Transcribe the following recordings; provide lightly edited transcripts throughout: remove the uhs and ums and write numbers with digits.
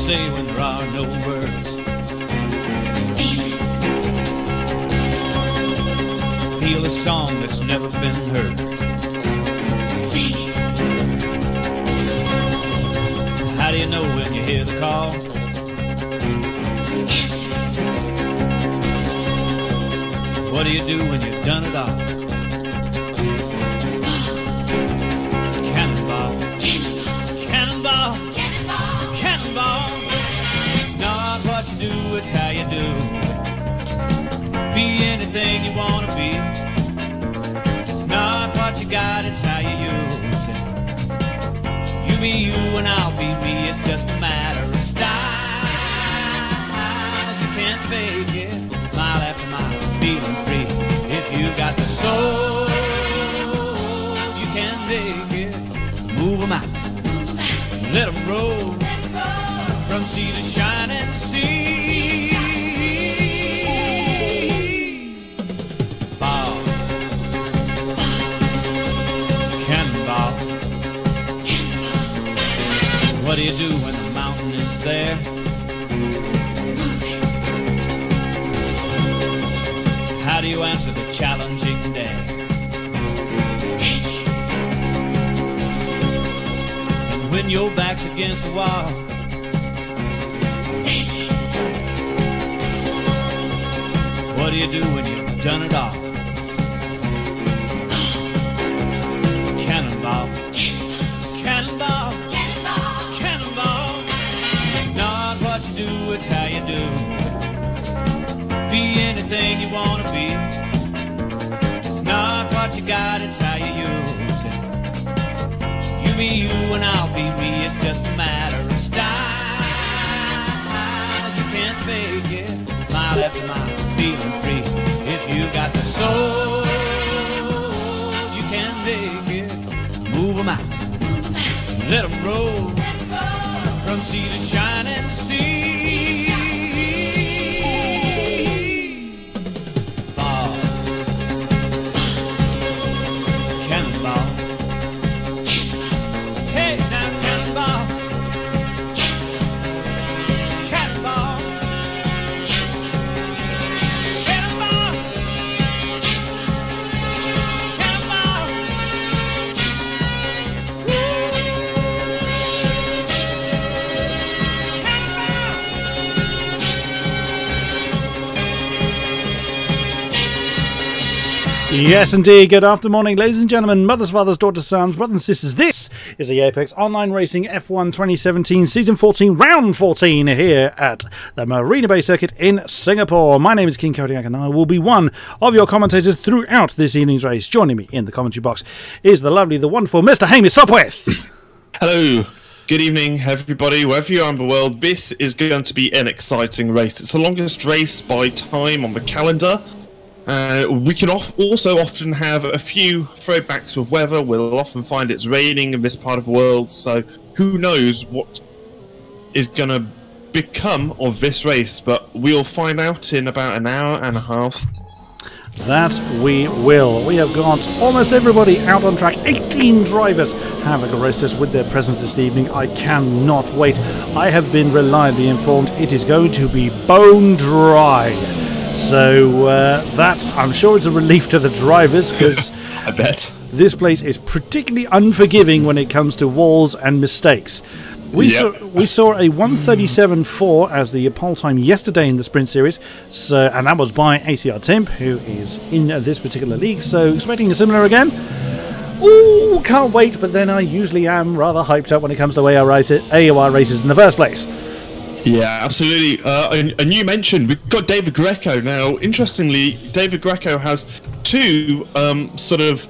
say when there are no words. Feel a song that's never been heard. How do you know when you hear the call? What do you do when you've done it all? Cannonball, cannonball, cannonball, cannonball. It's not what you do, it's how you do. Be anything you want to be. It's not what you got, it's how you use it. You be you and I'll be me, it's just a matter of style. You can't fake it, mile after mile, feeling free. If you got the soul, you can make it. Move 'em out, let 'em roll, from sea to shining sea. Ball, cannonball. What do you do when the mountain is there? How do you answer the challenging day? And when your back's against the wall, what do you do when you've done it all? Cannonball, cannonball, cannonball, cannonball. It's not what you do, it's how you do. Be anything you want to be. It's not what you got, it's how you use it. You be you and I'll be me, it's just a matter of style. You can't fake it, mile after mile, feeling free. If you got the soul, you can make it. Move 'em out, let 'em roll, from sea to shining sea. Yes, indeed. Good afternoon, ladies and gentlemen, mothers, fathers, daughters, sons, brothers and sisters. This is the Apex Online Racing F1 2017 Season 14, Round 14 here at the Marina Bay Circuit in Singapore. My name is King-Kodiak and I will be one of your commentators throughout this evening's race. Joining me in the commentary box is the lovely, the wonderful Mr. Hamish Sopwith. Hello. Good evening, everybody. Wherever you are in the world, this is going to be an exciting race. It's the longest race by time on the calendar. We can also often have a few throwbacks with weather. We'll often find it's raining in this part of the world, so who knows what is going to become of this race, but we'll find out in about an hour and a half. That we will. We have got almost everybody out on track. 18 drivers have graced us with their presence this evening. I cannot wait. I have been reliably informed it is going to be bone dry. So that, I'm sure, it's a relief to the drivers, because I bet this place is particularly unforgiving when it comes to walls and mistakes. We saw a 1:37.4 as the pole time yesterday in the sprint series, and that was by ACR Timp, who is in this particular league. So expecting a similar again. Ooh, can't wait! But then I usually am rather hyped up when it comes to AOR races in the first place. Yeah, absolutely. And you mentioned we've got David Greco now. Interestingly, David Greco has two sort of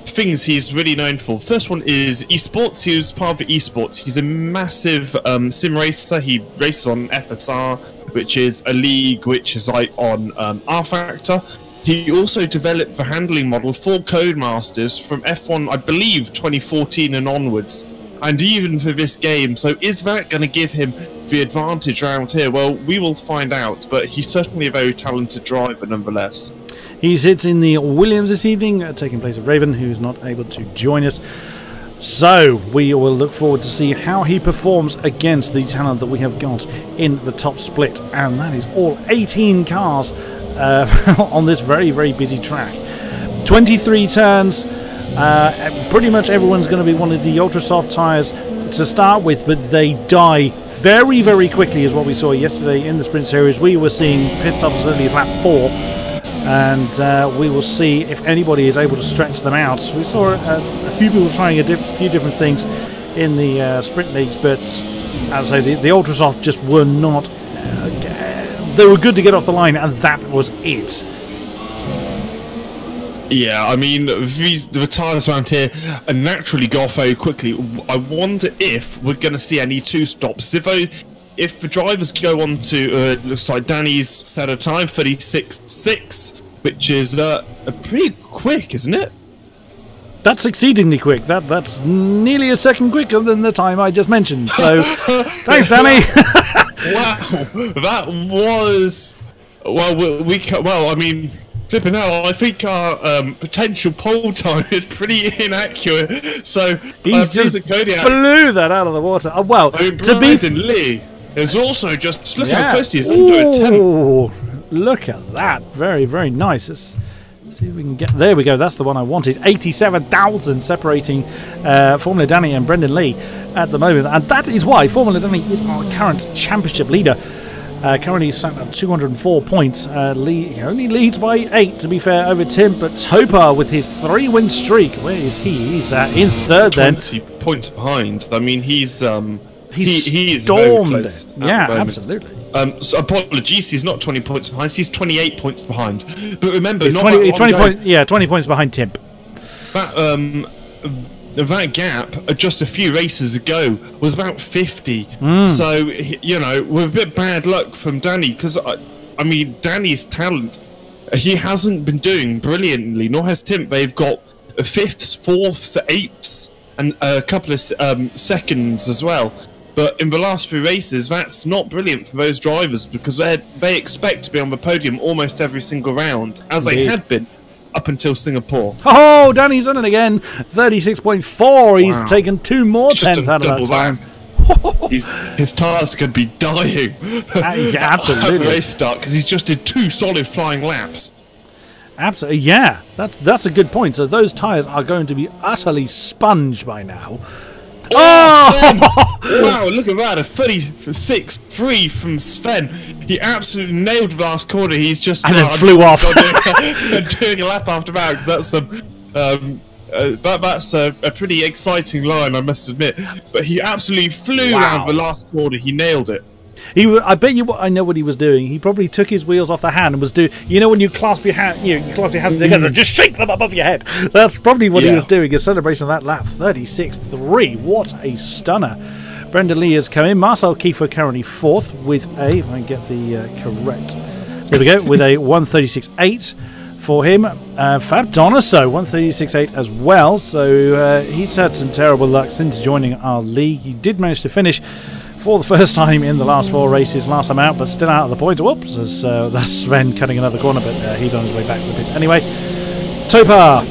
things he's really known for. First one is esports. He was part of esports. He's a massive sim racer. He races on FSR, which is a league which is like on R Factor. He also developed the handling model for Codemasters from F1, I believe, 2014 and onwards. And even for this game. So is that going to give him the advantage around here? Well, we will find out, but he's certainly a very talented driver nonetheless. He sits in the Williams this evening, taking place of Raven, who is not able to join us. So we will look forward to see how he performs against the talent that we have got in the top split, and that is all 18 cars on this very, very busy track. 23 turns. Pretty much everyone's going to be one of the ultra soft tyres to start with, but they die very, very quickly, is what we saw yesterday in the sprint series. We were seeing pit stops as early as lap 4, and we will see if anybody is able to stretch them out. We saw a few people trying a few different things in the sprint leagues, but as I say, the ultra soft just were not. They were good to get off the line, and that was it. Yeah, I mean, the tyres around here naturally go off very quickly. I wonder if we're going to see any two stops. If the drivers go on to, looks like Danny's set a time, 36.6, which is pretty quick, isn't it? That's exceedingly quick. That's nearly a second quicker than the time I just mentioned. So, thanks, Danny. Wow, that was... Well, I mean... Flipping out, I think our potential pole time is pretty inaccurate. So he's just Kodiak blew that out of the water. Oh, well, I mean, to be Lee is also just look how close he is, under a tenth. Look at that! Very, very nice. Let's see if we can get. There we go. That's the one I wanted. 87,000 separating Formula Danny and Brendan Lee at the moment, and that is why Formula Danny is our current championship leader. Currently sat at 204 points. He only leads by 8, to be fair, over Tim. But Topar with his 3-win streak, where is he? He's in third then. 20 points behind. I mean, he's stormed very close. Yeah, absolutely. So apologies, he's not 20 points behind. He's 28 points behind. But remember, he's 20 points behind Tim. That gap just a few races ago was about 50. So, you know, with a bit bad luck from Danny, because, I mean, Danny's talent, he hasn't been doing brilliantly, nor has Tim. They've got 5ths, 4ths, 8ths, and a couple of seconds as well. But in the last few races, that's not brilliant for those drivers, because they expect to be on the podium almost every single round, as they had been up until Singapore. Oh, Danny's done it again. 36.4. He's taken 2 more tenths out of that time. His tyres could be dying. Yeah, absolutely. At the race start, because he's just did 2 solid flying laps. Absolutely, yeah. That's a good point. So those tyres are going to be utterly sponged by now. Oh! Wow, look at that, a 36.3 from Sven. He absolutely nailed the last corner. He's just... And then flew off. Doing a lap after that, because that's a pretty exciting line, I must admit. But he absolutely flew around the last corner. He nailed it. I bet you. I know what he was doing. He probably took his wheels off the hand and was doing. You know when you clasp your hand, you clasp your hands together and just shake them above your head. That's probably what he was doing in celebration of that lap. 36.3. What a stunner! Brendan Lee has come in. Marcel Kiefer currently 4th with a. If I can get the correct. There we go, with a 136.8 for him. Fab Donaso 136.8 as well. So he's had some terrible luck since joining our league. He did manage to finish for the first time in the last 4 races last time out, but still out of the points. Whoops, that's Sven cutting another corner, but he's on his way back to the pits. Anyway, Topar,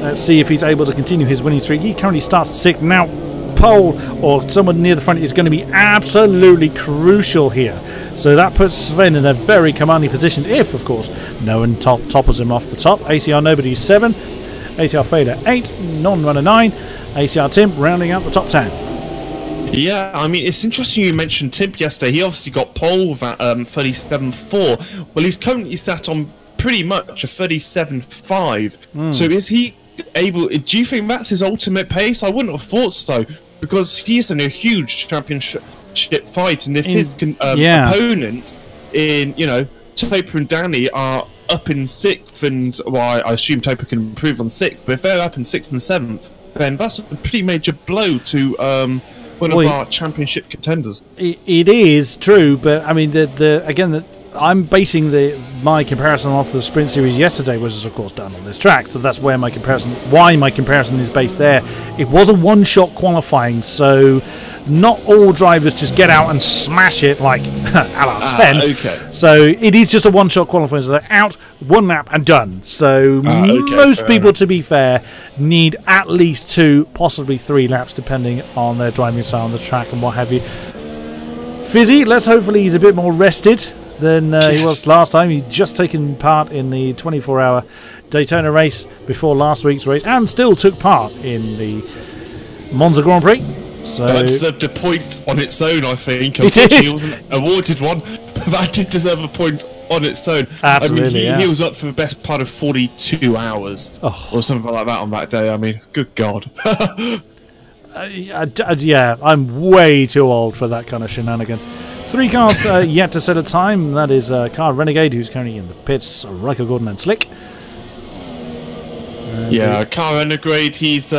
let's see if he's able to continue his winning streak. He currently starts 6th. Now, pole or someone near the front is going to be absolutely crucial here. So that puts Sven in a very commanding position if, of course, no one topples him off the top. ACR Nobody's 7, ACR Fader 8, Non-Runner 9, ACR Tim rounding out the top 10. Yeah, I mean, it's interesting you mentioned Tim yesterday. He obviously got pole with that 37.4. Well, he's currently sat on pretty much a 37.5. So is he able... Do you think that's his ultimate pace? I wouldn't have thought so, because he's in a huge championship fight, and if his opponent in, you know, Topar and Danny are up in 6th, and, well, I assume Topar can improve on 6th, but if they're up in 6th and 7th, then that's a pretty major blow to... one of our championship contenders. It is true, but I mean, again, I'm basing my comparison off the sprint series yesterday, which was of course done on this track. So that's where my comparison is based there. It was a one-shot qualifying, so not all drivers just get out and smash it like a la Sven. Okay. So it is just a one-shot qualifying, so they're out, one lap and done. So most people, to be fair, need at least 2, possibly 3 laps, depending on their driving style on the track and what have you. Fizzy, let's hopefully he's a bit more rested than he was last time. He'd just taken part in the 24-hour Daytona race before last week's race, and still took part in the Monza Grand Prix. So that deserved a point on its own, I think. It did. He wasn't awarded one, but that did deserve a point on its own. Absolutely, I mean, he was up for the best part of 42 hours or something like that on that day. I mean, good God. Yeah, I'm way too old for that kind of shenanigan. 3 cars yet to set a time. That is Car Renegade, who's currently in the pits, Riker, Gordon and Slick. Yeah, Car Renegade, he's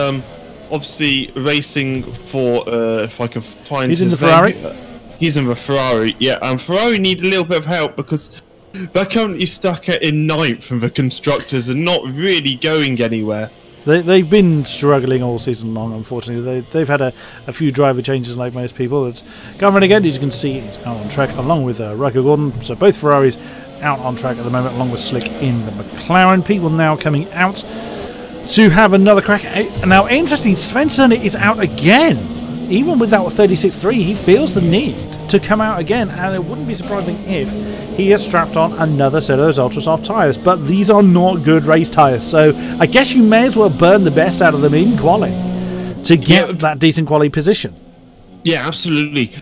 obviously racing for, if I can find He's in the his name. Ferrari? He's in the Ferrari, yeah. And Ferrari need a little bit of help because they're currently stuck in 9th in the constructors and not really going anywhere. They've been struggling all season long, unfortunately. They've had a few driver changes like most people. It's Car Renegade, as you can see, is out on track along with Riker Gordon. So both Ferraris out on track at the moment, along with Slick in the McLaren. People now coming out to have another crack. Now, interesting, Svensson is out again. Even with that 36.3, he feels the need to come out again, and it wouldn't be surprising if he has strapped on another set of those ultra soft tyres. But these are not good race tyres, so I guess you may as well burn the best out of them in quali to get that decent quali position. Yeah, absolutely.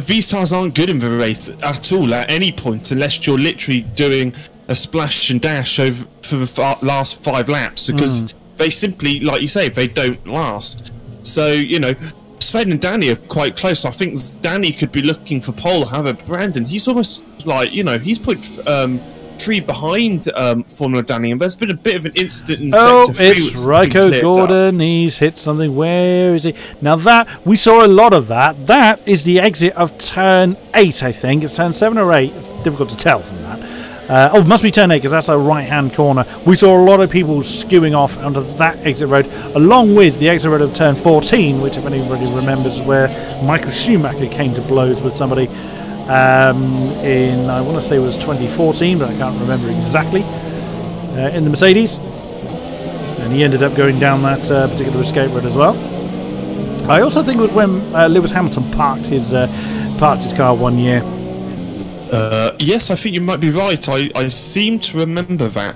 These tyres aren't good in the race at all at any point, unless you're literally doing a splash and dash over for the last 5 laps, because they simply, like you say, they don't last. So, you know, Sven and Danny are quite close. I think Danny could be looking for pole. However, Brandon, he's almost like, you know, he's put 3 behind Formula Danny, and there's been a bit of an incident in Sector 3. It's Riker Gordon. He's hit something. Where is he? Now that, we saw a lot of that. That is the exit of turn 8, I think. It's turn 7 or 8. It's difficult to tell from that. Oh, it must be turn 8 because that's a right-hand corner. We saw a lot of people skewing off onto that exit road, along with the exit road of turn 14, which, if anybody remembers, is where Michael Schumacher came to blows with somebody in, I want to say it was 2014, but I can't remember exactly, in the Mercedes. And he ended up going down that particular escape road as well. I also think it was when Lewis Hamilton parked his car one year. Yes, I think you might be right. I seem to remember that.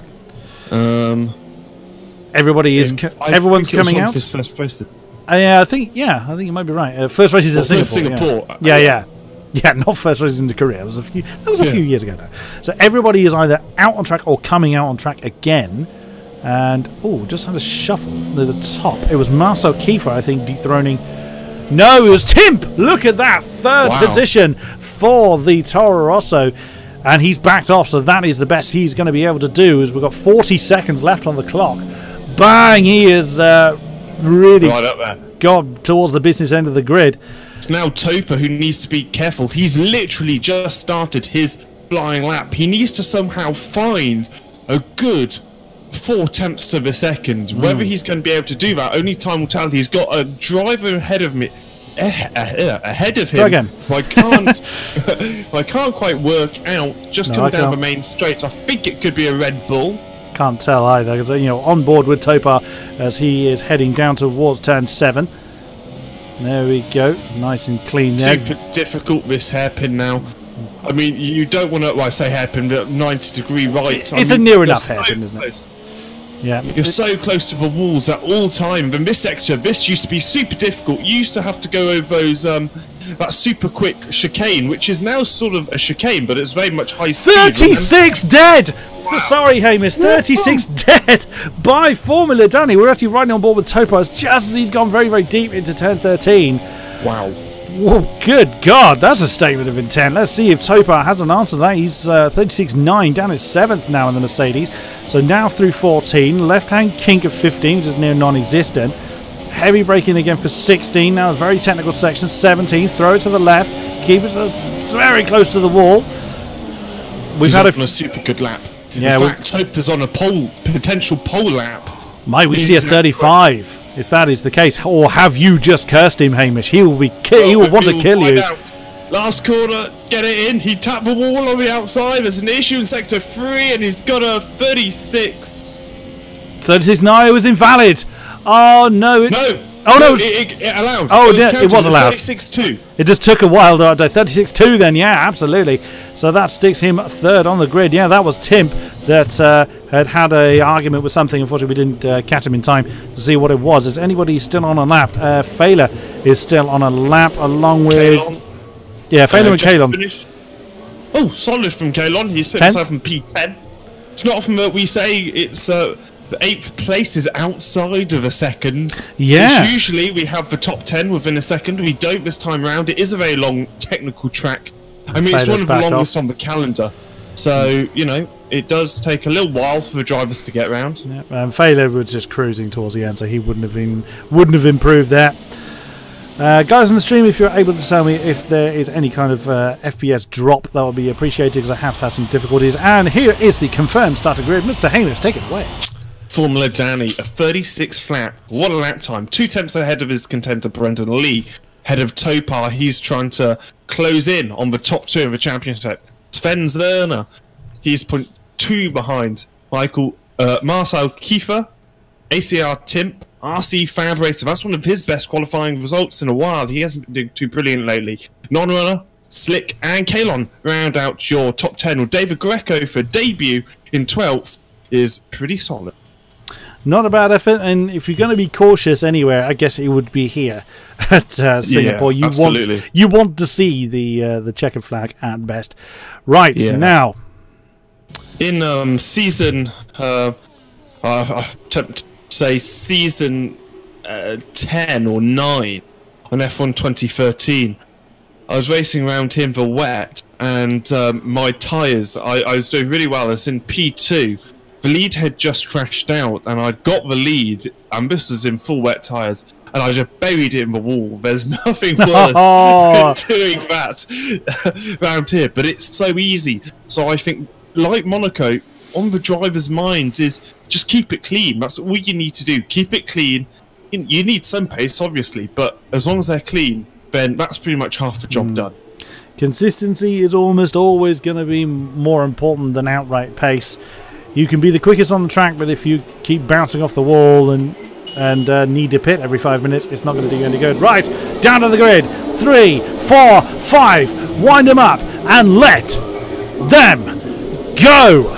Everyone's coming out. His first race. I think you might be right. First races in Singapore. Yeah. Not first races into Korea. That was a few years ago now. So everybody is either out on track or coming out on track again. And just had a shuffle at the top. It was Marcel Kiefer, I think, dethroning. No, it was Timp! Look at that! Third position for the Toro Rosso. And he's backed off, so that is the best he's going to be able to do, as we've got 40 seconds left on the clock. Bang! He is really right up there. Gone towards the business end of the grid. It's now Topa who needs to be careful. He's literally just started his flying lap. He needs to somehow find a good 0.4 of a second. Whether he's going to be able to do that, only time will tell. He's got a driver ahead of me. Ahead of him. Try again. I can't quite work out. Just coming down the main straight. I think it could be a Red Bull. Can't tell either, because on board with Topar as he is heading down towards turn 7. There we go, nice and clean there. Super difficult, this hairpin now. I mean, you don't want to, well, I say hairpin, but 90-degree right. It's a near enough hairpin, isn't it? Yeah. You're so close to the walls at all time. And this sector, this used to be super difficult. You used to have to go over those, that super quick chicane, which is now sort of a chicane, but it's very much high speed. 36 dead! Wow. Sorry, Hamish, 36 dead by Formula Danny. We're actually riding on board with Topaz just as he's gone very, very deep into turn 13. Wow. Whoa, good God, that's a statement of intent. Let's see if Topar has an answer to that. He's 36.9, down at 7th now in the Mercedes. So now through 14, left-hand kink of 15, which is near non-existent. Heavy braking again for 16, now a very technical section. 17, throw it to the left, keep it very close to the wall. We've had on a super good lap. Yeah, in fact, Topa's on a potential pole lap. Might we see a 35 if that is the case, or have you just cursed him, Hamish? He will want to kill you. Last corner, get it in. He tapped the wall on the outside. There's an issue in sector 3, and he's got a 36. 36. No, it was invalid. Oh no! No. Oh no! It allowed. Oh, it was allowed. 36-2. It just took a while. 36-2 then. Yeah, absolutely. So that sticks him third on the grid. Yeah, that was Timp that had a argument with something. Unfortunately, we didn't catch him in time to see what it was. Is anybody still on a lap? Failer is still on a lap along with. Kalon. Yeah, Failer and Kalon. Oh, solid from Kalon. He's put himself in P10. It's not often that we say it's. The 8th place is outside of a second. Yeah. Usually we have the top 10 within a second. We don't this time round. It is a very long technical track. I mean, it's one of the longest on the calendar. So, you know, it does take a little while for the drivers to get around. Yeah, Failer was just cruising towards the end, so he wouldn't have improved that. Guys in the stream, if you're able to tell me if there is any kind of FPS drop, that would be appreciated, because I have had some difficulties. And here is the confirmed starter grid. Mr. Hamish, take it away. Formula Danny, a 36 flat. What a lap time. 2 tenths ahead of his contender Brendan Lee. Head of Topar, he's trying to close in on the top 2 of the championship. Sven Zerner, he's 0.2 behind. Marcel Kiefer, ACR Timp, RC Fab Racer. That's one of his best qualifying results in a while. He hasn't been doing too brilliant lately. Non-runner, Slick and Kalon round out your top 10. Well, David Greco for debut in 12th is pretty solid. Not a bad effort, and if you're going to be cautious anywhere, I guess it would be here at Singapore. Yeah, you want to see the checkered flag at best. Right, now. In season, I attempt to say season 10 or 9 on F1 2013, I was racing around here in the wet, and my tyres, I was doing really well. I was in P2. The lead had just crashed out, and I got the lead, and this was in full wet tyres, and I just buried it in the wall. There's nothing worse than doing that around here, but it's so easy. So I think, like Monaco, on the driver's minds is just keep it clean. That's all you need to do. Keep it clean. You need some pace, obviously, but as long as they're clean, then that's pretty much half the job done. Consistency is almost always going to be more important than outright pace. You can be the quickest on the track, but if you keep bouncing off the wall and need to pit every 5 minutes, it's not going to do you any good. Right, down to the grid. 3, 4, 5. Wind them up and let them go.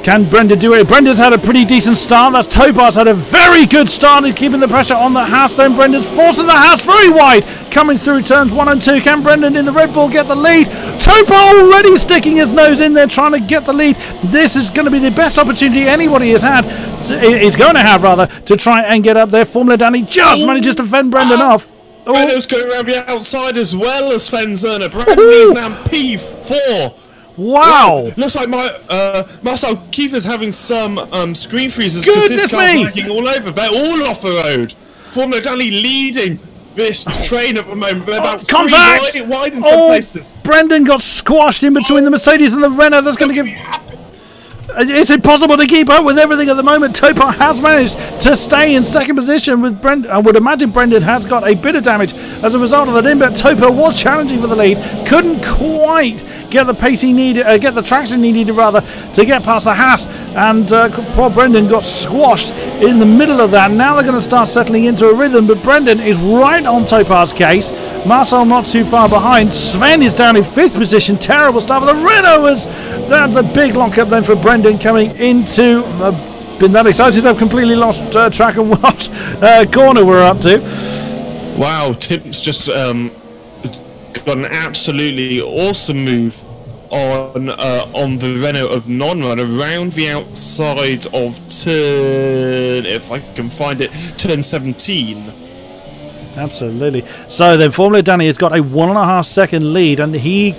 Can Brendan do it? Brendan's had a pretty decent start. That's Topar's had a very good start in keeping the pressure on the Haas. Then Brendan's forcing the Haas very wide, coming through turns 1 and 2. Can Brendan in the Red Bull get the lead? Topar already sticking his nose in there, trying to get the lead. This is going to be the best opportunity anybody has had. It's going to have, rather, to try and get up there. Formula Danny just manages to fend Brendan off. Brendan's going around the outside as well as Sven Zerner. Brendan is now P4. Wow! Looks like Marcel Kiefer's having some screen freezes because his car's working all over. They're all off the road. Formula Danny leading this train at the moment. They're about contact! Wide in some places. Brendan got squashed in between the Mercedes and the Renault. That's going to give... It's impossible to keep up with everything at the moment. Topar has managed to stay in second position with Brendan. I would imagine Brendan has got a bit of damage as a result of that in, but Topar was challenging for the lead. Couldn't quite get the pace he needed, get the traction he needed rather, to get past the Haas. And poor Brendan got squashed in the middle of that. Now they're going to start settling into a rhythm, but Brendan is right on Topar's case. Marcel not too far behind. Sven is down in 5th position. Terrible start for the Renault. That's a big lock-up then for Brendan coming into... been that excited I've completely lost track of what corner we're up to. Wow, Tim's just got an absolutely awesome move on the Renault of non-run around the outside of turn, if I can find it, turn 17. Absolutely. So then Formula Danny has got a 1.5 second lead, and he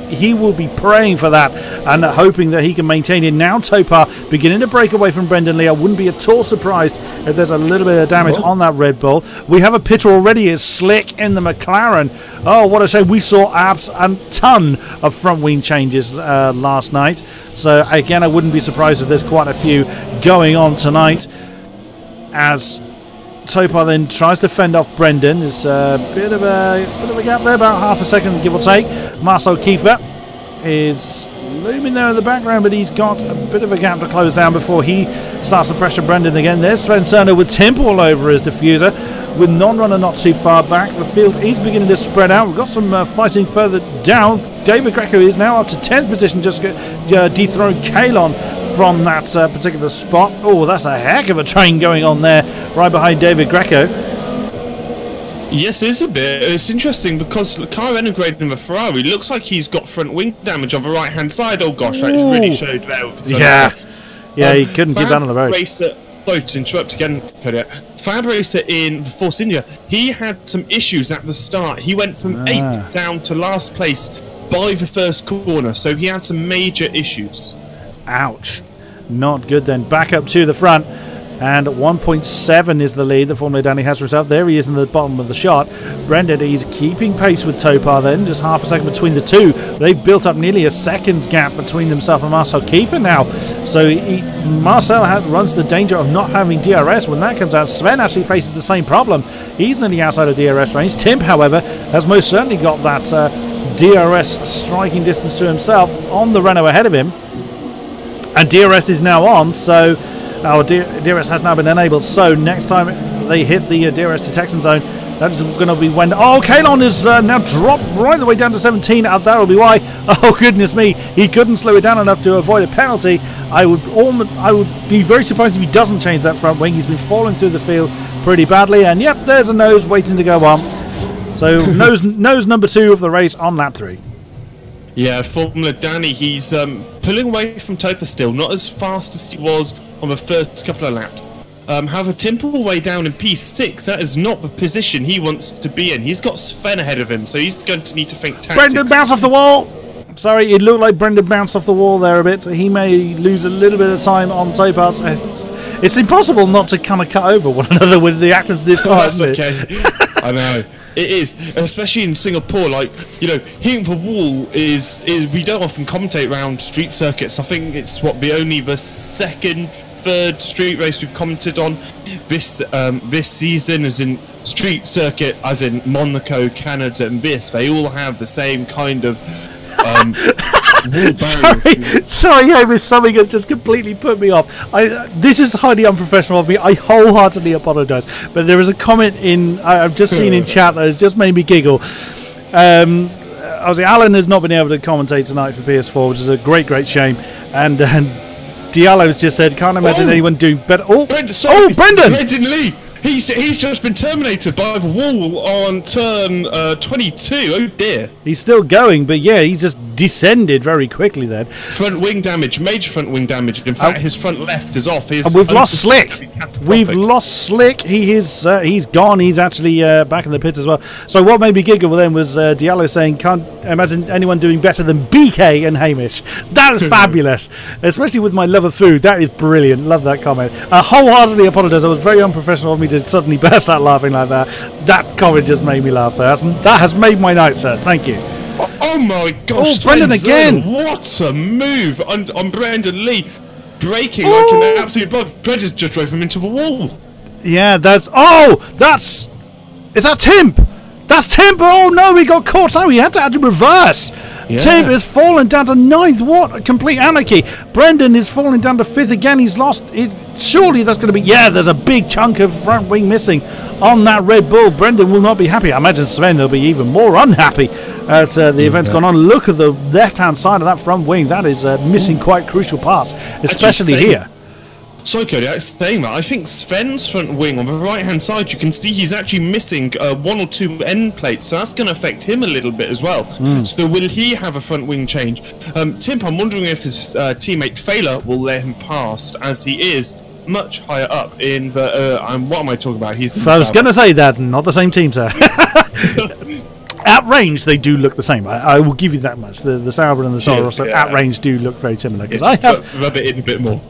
he will be praying for that and hoping that he can maintain it. Now Topar beginning to break away from Brendan Lee. I wouldn't be at all surprised if there's a little bit of damage on that Red Bull. We have a pitter already. It's Slick in the McLaren. Oh, what a shame. We saw a ton of front wing changes last night. So again, I wouldn't be surprised if there's quite a few going on tonight, as Topar then tries to fend off Brendan. There's a bit of a gap there, about half a second give or take. Marcel Kiefer is looming there in the background, but he's got a bit of a gap to close down before he starts to pressure Brendan again. There's Sven Cerner with Timp all over his diffuser, with non-runner not too far back. The field is beginning to spread out. We've got some fighting further down. David Greco is now up to 10th position, just dethroned Kalon from that particular spot. Oh, that's a heck of a train going on there, right behind David Greco. Yes, it is a bit. It's interesting because Car Renegade in the Ferrari looks like he's got front wing damage on the right-hand side. Oh gosh, that really showed there. Yeah, he couldn't keep that on the road. Sorry to interrupt again, Kodiak. Fab Racer in Force India, he had some issues at the start. He went from 8th down to last place by the first corner, so he had some major issues. Ouch. Not good then. Back up to the front. And 1.7 is the lead that Formula Danny has for himself. There he is in the bottom of the shot. Brendan, he's keeping pace with Topar then. Just half a second between the two. They've built up nearly a second gap between himself and Marcel Kiefer now. So Marcel runs the danger of not having DRS. When that comes out, Sven actually faces the same problem. He's nearly outside of DRS range. Timp, however, has most certainly got that DRS striking distance to himself on the Renault ahead of him. And DRS is now on, so DRS has now been enabled. So next time they hit the DRS detection zone, that is going to be when... Oh, Kalon is now dropped right the way down to 17. That will be why. Oh, goodness me. He couldn't slow it down enough to avoid a penalty. I would be very surprised if he doesn't change that front wing. He's been falling through the field pretty badly. And yep, there's a nose waiting to go on. So nose number 2 of the race on lap 3. Yeah, Formula Danny, he's pulling away from Topar still, not as fast as he was on the first couple of laps. However, Timp all the way down in P6, that is not the position he wants to be in. He's got Sven ahead of him, so he's going to need to think tactics. Brendan, bounce off the wall! Sorry, it looked like Brendan bounced off the wall there a bit. So he may lose a little bit of time on Topar. It's impossible not to kind of cut over one another with the actors this hard, isn't it? I know. It is, especially in Singapore. Like, you know, hitting the wall is we don't often commentate around street circuits. I think it's only the third street race we've commented on this season, as in street circuit, as in Monaco, Canada, and this. They all have the same kind of sorry, Hamish, something has just completely put me off. This is highly unprofessional of me. I wholeheartedly apologise. But there is a comment I've just seen in chat that has just made me giggle. Obviously, Alan has not been able to commentate tonight for PS4, which is a great shame. And Diallo's just said, can't imagine anyone doing better. Brendan! Brendan Lee! He's just been terminated by the wall on turn 22. Oh dear. He's still going, but yeah, he's just descended very quickly then. Front wing damage, major front wing damage. In fact, his front left is off. And we've lost Slick. We've lost Slick. He's gone. He's actually back in the pits as well. So what made me giggle then was Diallo saying, can't imagine anyone doing better than BK and Hamish. That is fabulous, especially with my love of food. That is brilliant. Love that comment. I wholeheartedly apologise. It was very unprofessional of me to suddenly burst out laughing like that. That comment just made me laugh there. That has made my night, sir. Thank you. Oh my gosh, Brendan again! What a move on Brendan Lee, braking like an absolute blood. Brendan just drove him into the wall. Yeah, is that Timp? That's Timp! Oh no, he got caught out. He had to actually reverse. Yeah. Timp is falling down to 9th. What a complete anarchy. Brendan is falling down to 5th again. He's lost. Surely that's going to be... Yeah, there's a big chunk of front wing missing on that Red Bull. Brendan will not be happy. I imagine Sven will be even more unhappy as the event's gone on. Look at the left-hand side of that front wing. That is missing quite crucial parts, especially here. Sorry, Kodiak, saying that, I think Sven's front wing on the right-hand side, you can see he's actually missing 1 or 2 end plates, so that's going to affect him a little bit as well. So will he have a front wing change? Timp, I'm wondering if his teammate Failer will let him pass, as he is much higher up in the... what am I talking about? He's in I was going to say that, not the same team, sir. At range, they do look the same. I will give you that much. The Sauber and the Soros at range do look very similar. Because I have rub it in a bit more.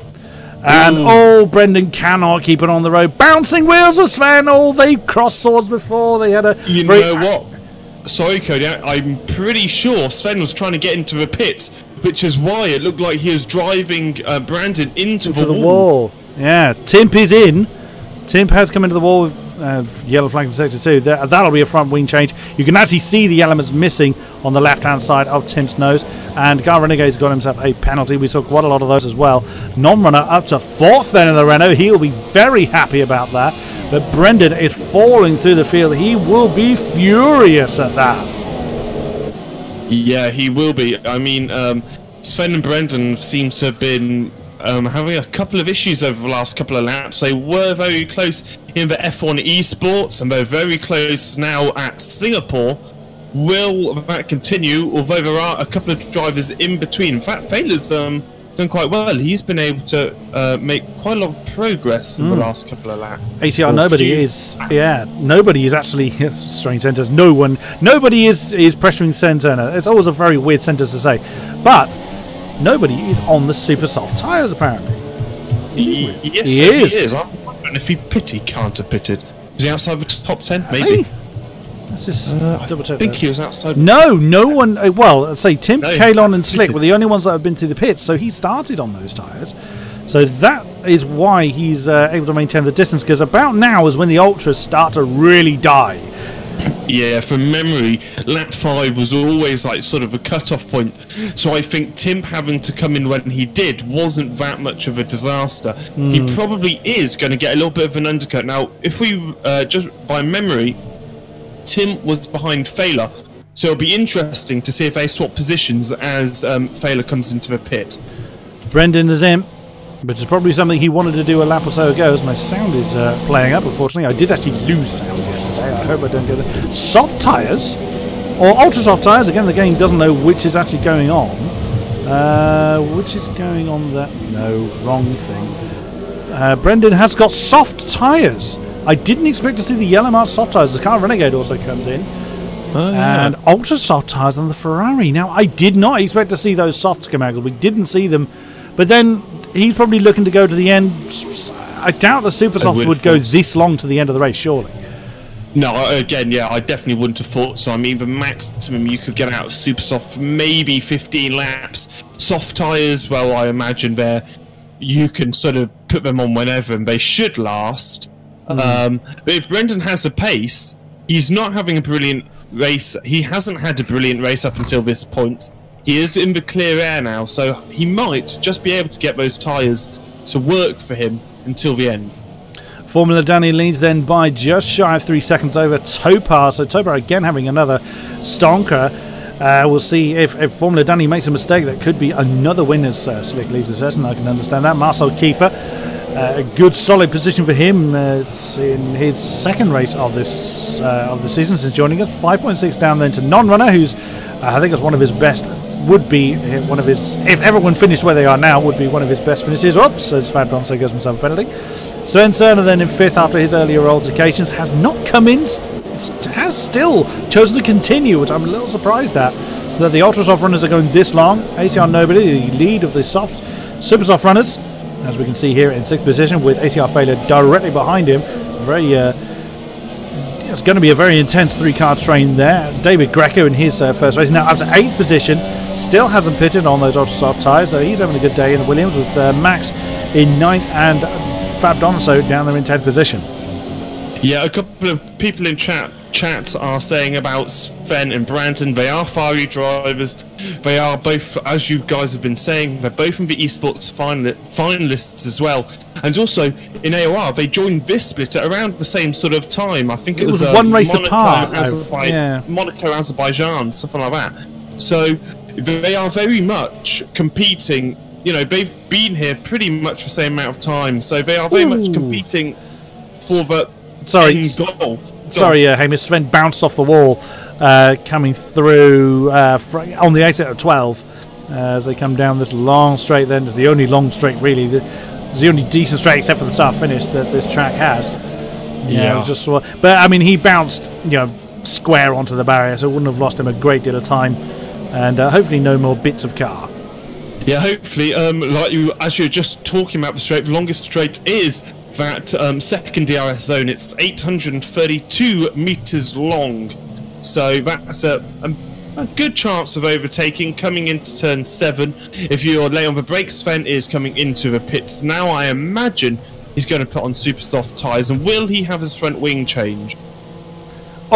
And Brendan cannot keep it on the road. Bouncing wheels with Sven. They crossed swords before. They had a. You know what? Sorry, Kodiak. I'm pretty sure Sven was trying to get into the pit, which is why it looked like he was driving Brandon into the wall. Yeah, Timp is in. Timp has come into the wall with yellow flag in sector 2. That'll be a front wing change. You can actually see the elements missing on the left-hand side of Timp's nose. And Gar Renegade's got himself a penalty. We saw quite a lot of those as well. Non-runner up to 4th then in the Renault. He'll be very happy about that. But Brendan is falling through the field. He will be furious at that. Yeah, he will be. I mean, Sven and Brendan seem to have been having a couple of issues over the last couple of laps. They were very close in the F1 esports, and they're very close now at Singapore. Will that continue? Although there are a couple of drivers in between. In fact, Failer's done quite well. He's been able to make quite a lot of progress in the last couple of laps. ACR, nobody is actually strange sentence. Nobody is pressuring Santana. It's always a very weird sentence to say, but nobody is on the super soft tyres apparently. Yes, he is. I'm wondering if he can't have pitted. Is he outside the top 10? Maybe. Let's just double check. I think he was outside. No one. Well, let's say Tim, Kalon, and Slick were the only ones that have been through the pits, so he started on those tyres. So that is why he's able to maintain the distance. Because about now is when the ultras start to really die. Yeah, from memory, lap 5 was always like sort of a cut-off point. So I think Tim having to come in when he did wasn't that much of a disaster. He probably is going to get a little bit of an undercut. Now, if we just by memory, Tim was behind Failer, so it'll be interesting to see if they swap positions as Failer comes into the pit. Brendan is in, which is probably something he wanted to do a lap or so ago, as my sound is playing up, unfortunately. I did actually lose sound yesterday. I hope I don't get it. Soft tyres, or ultra soft tyres. Again, the game doesn't know which is actually going on. Which is going on there? No, wrong thing. Brendan has got soft tyres. I didn't expect to see the yellow marked soft tyres. The car Renegade also comes in. And ultra soft tyres on the Ferrari. Now, I did not expect to see those softs come out. We didn't see them. But then he's probably looking to go to the end. I doubt the super softs would go this long to the end of the race, surely. No, again, yeah, I definitely wouldn't have thought so. I mean, the maximum you could get out of super soft, maybe 15 laps. Soft tyres, well, I imagine you can sort of put them on whenever, and they should last. But if Brendan has a pace, he's not having a brilliant race. He hasn't had a brilliant race up until this point. He is in the clear air now, so he might just be able to get those tyres to work for him until the end. Formula Danny leads then by just shy of 3 seconds over Topar. So Topar again having another stonker. We'll see if Formula Danny makes a mistake. That could be another win as Slick leaves the session. I can understand that. Marcel Kiefer, a good solid position for him. It's in his second race of the season since joining us. 5.6 down then to Non-Runner, who's I think is one of his best. Would be one of his, if everyone finished where they are now, would be one of his best finishes. Oops, as Fab Bronson goes himself a penalty. Sven Cerner then in 5th after his earlier altercations has not come in, has still chosen to continue, which I'm a little surprised at. That the ultra soft runners are going this long. ACR Nobody, the lead of the super soft runners, as we can see here in 6th position, with ACR Failure directly behind him. It's going to be a very intense 3-car train there. David Greco in his first race now up to 8th position. Still hasn't pitted on those ultra soft tyres, so he's having a good day in the Williams with Max in 9th and Fab Donso down there in 10th position. Yeah, a couple of people in chat are saying about Sven and Brandon. They are fiery drivers. They are both, as you guys have been saying, they're both in the esports finalists as well. And also in AOR, they joined this split at around the same sort of time. I think it was one race apart. Monaco, Azerbaijan, something like that. So they are very much competing. You know, they've been here pretty much the same amount of time. So they are very much competing for the end goal. Sorry, Hamish. Sven bounced off the wall coming through on the exit of 12 as they come down this long straight. Then it's the only long straight, really. It's the only decent straight, except for the start finish, that this track has. But I mean, he bounced, square onto the barrier, so it wouldn't have lost him a great deal of time, and hopefully no more bits of car. Yeah, hopefully, as you're just talking about the straight, the longest straight is that second DRS zone. It's 832 meters long, so that's a good chance of overtaking coming into turn 7. If you're late on the brakes, Sven is coming into the pits now. I imagine he's going to put on super soft tyres, and will he have his front wing change?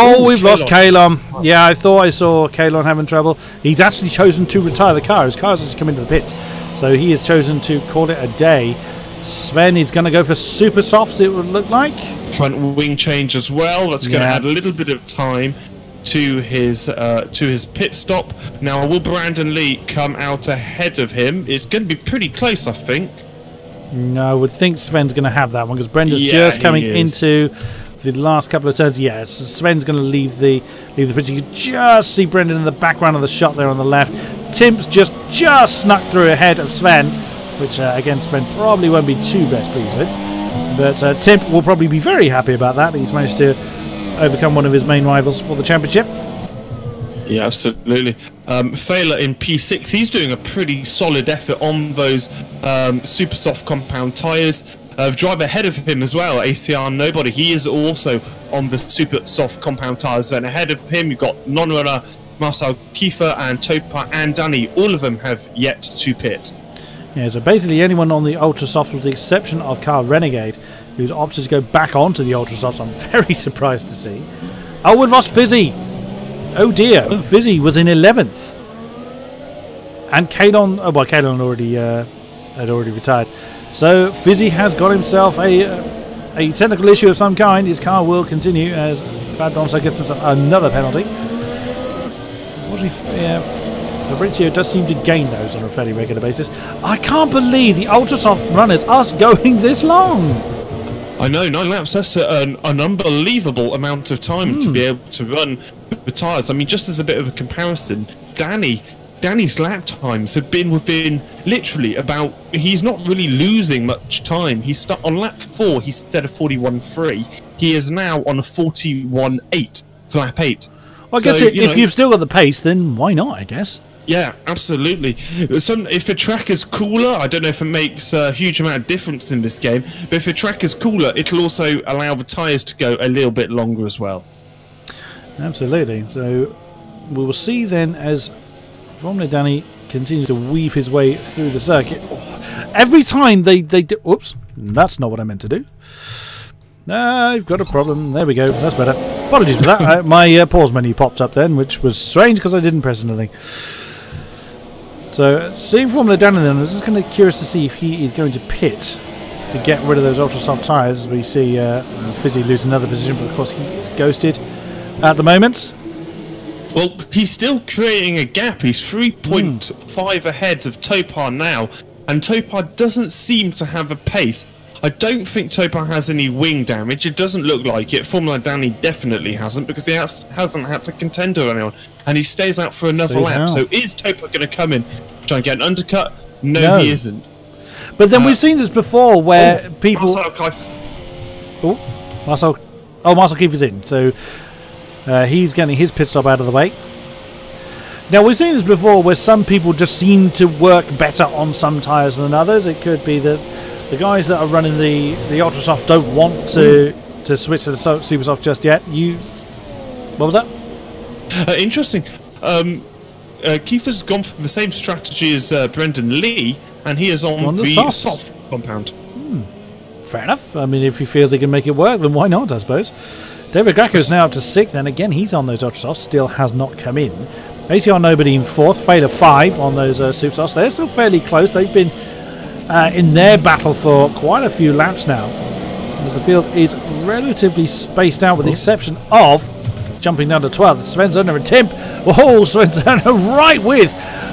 Oh, we've lost Kalon. Yeah, I thought I saw Kalon having trouble. He's actually chosen to retire the car. His car's just come into the pits, so he has chosen to call it a day. Sven is going to go for super softs, it would look like. Front wing change as well. That's going to add a little bit of time to his pit stop. Now, will Brandon Lee come out ahead of him? It's going to be pretty close, I think. No, I would think Sven's going to have that one because Brenda's just coming into the last couple of turns. Yeah, so Sven's going to leave the pitch. You can just see Brendan in the background of the shot there on the left. Timp's just snuck through ahead of Sven, which again Sven probably won't be too best pleased with. But Timp will probably be very happy about that. He's managed to overcome one of his main rivals for the championship. Yeah, absolutely. Failer in P6, he's doing a pretty solid effort on those super soft compound tyres. Driver ahead of him as well, ACR Nobody. He is also on the super soft compound tyres. Then ahead of him, you've got non-runner Marcel Kiefer and Topa and Danny. All of them have yet to pit. Yeah, so basically anyone on the ultra soft, with the exception of Carl Renegade, who's opted to go back onto the ultra soft. I'm very surprised to see. Oh, we've lost Fizzy. Oh dear, Fizzy was in 11th. And Kalon, oh well, Kalon already had already retired. So Fizzy has got himself a technical issue of some kind. His car will continue as Fabronso gets himself another penalty. Fabrizio does seem to gain those on a fairly regular basis. I can't believe the ultra soft runners are going this long. I know, 9 laps, that's an unbelievable amount of time to be able to run the tyres. I mean, just as a bit of a comparison, Danny's lap times have been within literally about, he's not really losing much time. He's on lap 4, he said a 41.3. He is now on a 41.8 for lap 8. Well, I guess if you've still got the pace, then why not, I guess? Yeah, absolutely. If the track is cooler, I don't know if it makes a huge amount of difference in this game, but if the track is cooler, it'll also allow the tyres to go a little bit longer as well. Absolutely. So we will see then as Formula Danny continues to weave his way through the circuit. Oh, every time they do... Oops, that's not what I meant to do. No, I've got a problem. There we go. That's better. Apologies for that. My pause menu popped up then, which was strange because I didn't press anything. So, seeing Formula Danny then, I was just kind of curious to see if he is going to pit to get rid of those ultra soft tyres. As we see Fizzy lose another position, but of course he is ghosted at the moment. Well, he's still creating a gap. He's 3.5 ahead of Topar now, and Topar doesn't seem to have a pace. I don't think Topar has any wing damage. It doesn't look like it. Formula Danny definitely hasn't, because he hasn't had to contend with anyone, and he stays out for another lap. So is Topar going to come in, try and get an undercut? No, he isn't. But then we've seen this before where people... Marcel Kiefer's in, so he's getting his pit stop out of the way. Now, we've seen this before where some people just seem to work better on some tyres than others. It could be that the guys that are running the ultra soft don't want to switch to the super soft just yet. What was that? Interesting. Kiefer's gone for the same strategy as Brendan Lee, and he is on the soft compound. Fair enough. I mean, if he feels he can make it work, then why not, I suppose. David Greco is now up to 6th, and again, he's on those ultra softs, still has not come in. ACR Nobody in 4th, Failure 5 on those super softs. They're still fairly close. They've been in their battle for quite a few laps now, as the field is relatively spaced out with the exception of jumping down to 12th, Sven Zerner and Timp. Oh, Sven Zerner right with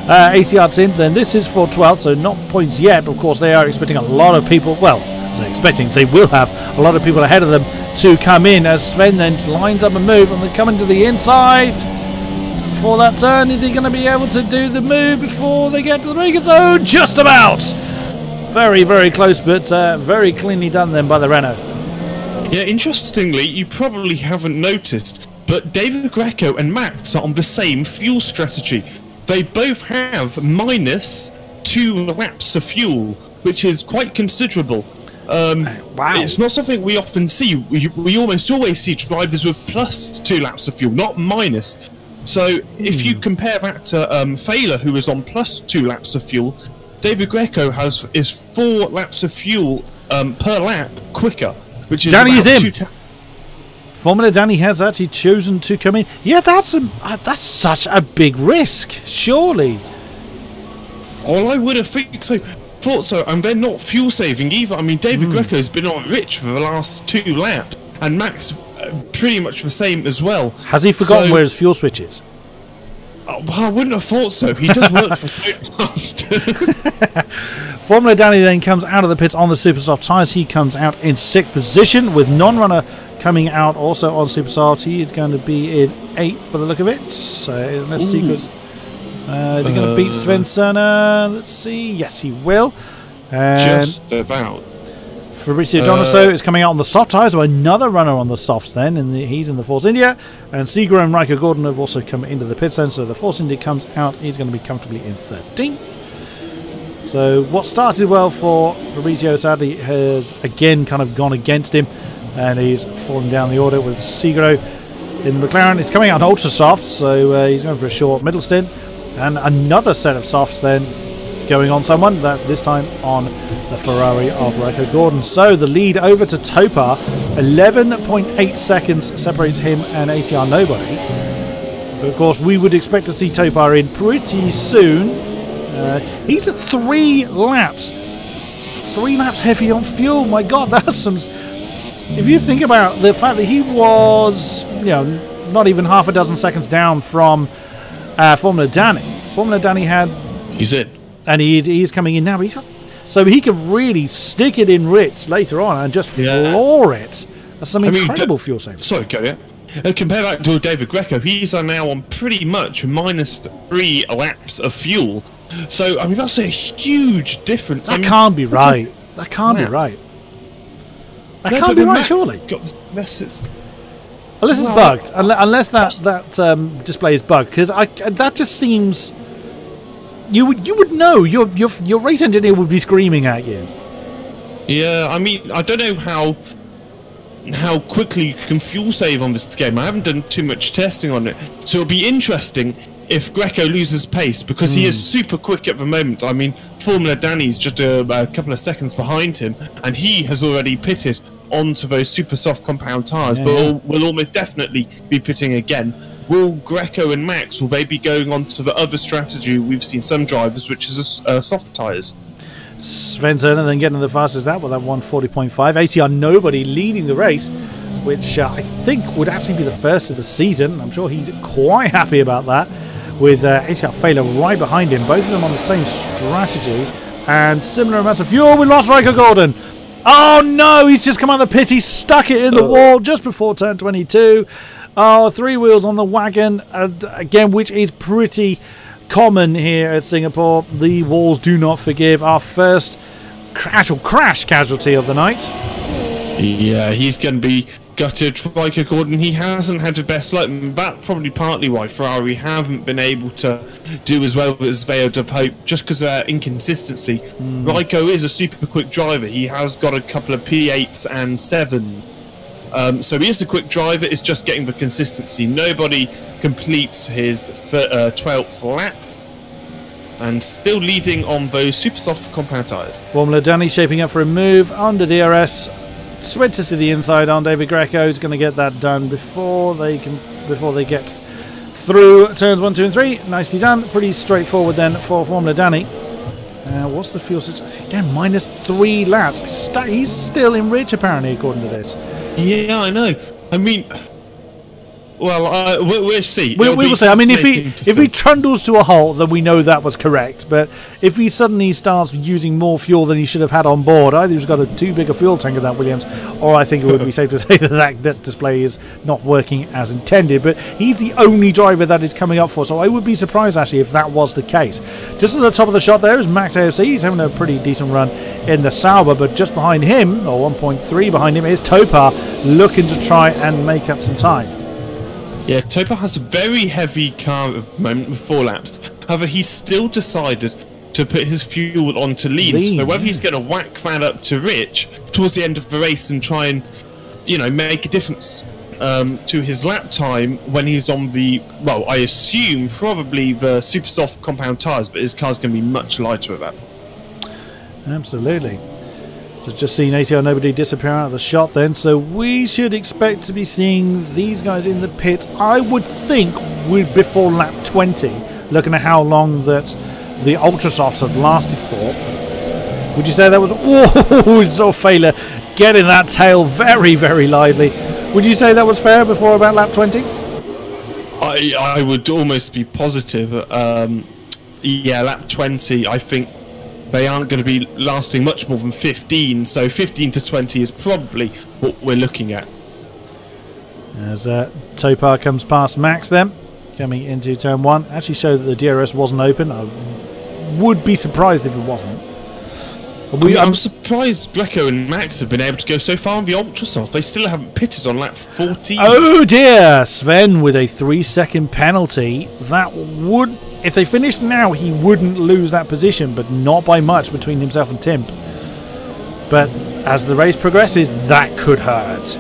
ACR Timp. Then this is for 12th, so not points yet. Of course, they are expecting a lot of people, well, they will have a lot of people ahead of them to come in, as Sven then lines up a move and they're coming to the inside for that turn. Is he going to be able to do the move before they get to the braking zone? Just about! Very, very close, but very cleanly done then by the Renault. Yeah, interestingly, you probably haven't noticed, but David Greco and Max are on the same fuel strategy. They both have minus 2 laps of fuel, which is quite considerable. Wow. It's not something we often see. We almost always see drivers with plus 2 laps of fuel, not minus. So if you compare that to Failer, who is on plus 2 laps of fuel, David Greco is 4 laps of fuel per lap quicker, which is Danny's about in. 2 Formula Danny has actually chosen to come in. Yeah, that's such a big risk, surely. Well, I would have thought so, and they're not fuel saving either. I mean, David Greco's been on rich for the last 2 laps, and Max pretty much the same as well. Has he forgotten where his fuel switch is? Well, I wouldn't have thought so. He does work for Codemasters. Formula Danny then comes out of the pits on the super soft tyres. He comes out in 6th position with non-runner coming out also on super soft. He is going to be in 8th by the look of it. So let's see. Is he going to beat Svensson? Let's see. Yes, he will. And just about. Fabrizio Donoso is coming out on the soft tyres, so another runner on the softs then, and he's in the Force India. And Seager and Riker Gordon have also come into the pits then, so the Force India comes out. He's going to be comfortably in 13th. So what started well for Fabrizio sadly has again kind of gone against him, and he's fallen down the order with Segro in the McLaren. It's coming out on ultra softs, so he's going for a short middle stint, and another set of softs then going on someone, that this time on the Ferrari of Rico Gordon. So the lead over to Topar, 11.8 seconds separates him and ATR Nobody. But of course we would expect to see Topar in pretty soon. He's at 3 laps. 3 laps heavy on fuel. My God, that's some... If you think about the fact that he was, not even half a dozen seconds down from Formula Danny. Formula Danny had... He's in. And he's coming in now. So he can really stick it in rich later on and just floor it. That's some incredible fuel savings. Sorry, Kodiak. Compare that to David Greco. He's now on pretty much minus 3 laps of fuel. So, I mean, that's a huge difference. That can't be right. That can't be right. That can't be right, surely. Unless it's bugged. Unless that display is bugged. Because that just seems... You would know. Your race engineer would be screaming at you. Yeah, I mean, I don't know how quickly you can fuel save on this game. I haven't done too much testing on it, so it'll be interesting if Greco loses pace, because he is super quick at the moment. I mean, Formula Danny's just a couple of seconds behind him, and he has already pitted onto those super soft compound tyres, but will almost definitely be pitting again. Will Greco and Max, will they be going on to the other strategy we've seen some drivers, which is soft tyres? Svensson and then getting the fastest out with that 140.5. ATR Nobody leading the race, which I think would actually be the first of the season. I'm sure he's quite happy about that, with ATR Failure right behind him. Both of them on the same strategy and similar amounts of fuel. We lost Riker Gordon. Oh no, he's just come out of the pit. He stuck it in the wall just before turn 22. Oh, 3 wheels on the wagon, again, which is pretty common here at Singapore. The walls do not forgive. Our first actual crash casualty of the night. Yeah, he's going to be gutted. Riker Gordon, he hasn't had the best luck. That's probably partly why Ferrari haven't been able to do as well as they would have hoped, just because of their inconsistency. Rico is a super quick driver. He has got a couple of P8s and 7. So he is a quick driver, it's just getting the consistency. Nobody completes his 12th lap, and still leading on those super soft compound tyres. Formula Danny shaping up for a move under DRS. Switches to the inside on David Greco. He's going to get that done before they get through turns 1, 2 and 3. Nicely done. Pretty straightforward then for Formula Danny. What's the fuel situation? Again, minus 3 laps. He's still in rich apparently, according to this. Yeah, I know. I mean, well, we'll see. We will see. I mean, if he trundles to a halt, then we know that was correct. But if he suddenly starts using more fuel than he should have had on board, either he's got too big a fuel tank in that Williams, or I think it would be safe to say that display is not working as intended. But he's the only driver that is coming up for, so I would be surprised actually if that was the case. Just at the top of the shot there is Max AFC. He's having a pretty decent run in the Sauber, but just behind him, or 1.3 behind him, is Topar, looking to try and make up some time. Yeah, Topar has a very heavy car at the moment with 4 laps. However, he still decided to put his fuel onto lean. So whether he's going to whack that up to Rich towards the end of the race and try and, you know, make a difference to his lap time when he's on the, well, I assume probably the super soft compound tyres, but his car's going to be much lighter at that point. Absolutely. So just seeing ATR Nobody disappear out of the shot then, so we should expect to be seeing these guys in the pits, I would think, before lap 20, looking at how long that the Ultrasofts have lasted for. Would you say that was... Whoa! Saw Failer getting that tail very, very lively. Would you say that was fair before about lap 20? I would almost be positive. Yeah, lap 20, I think they aren't going to be lasting much more than 15, so 15 to 20 is probably what we're looking at. As Topar comes past Max then, coming into turn 1. Actually showed that the DRS wasn't open. I would be surprised if it wasn't. I'm surprised Greco and Max have been able to go so far on the Ultrasoft. They still haven't pitted on lap 14. Oh dear! Sven with a 3-second penalty. That would... If they finished now, he wouldn't lose that position, but not by much between himself and Timp. But as the race progresses, that could hurt.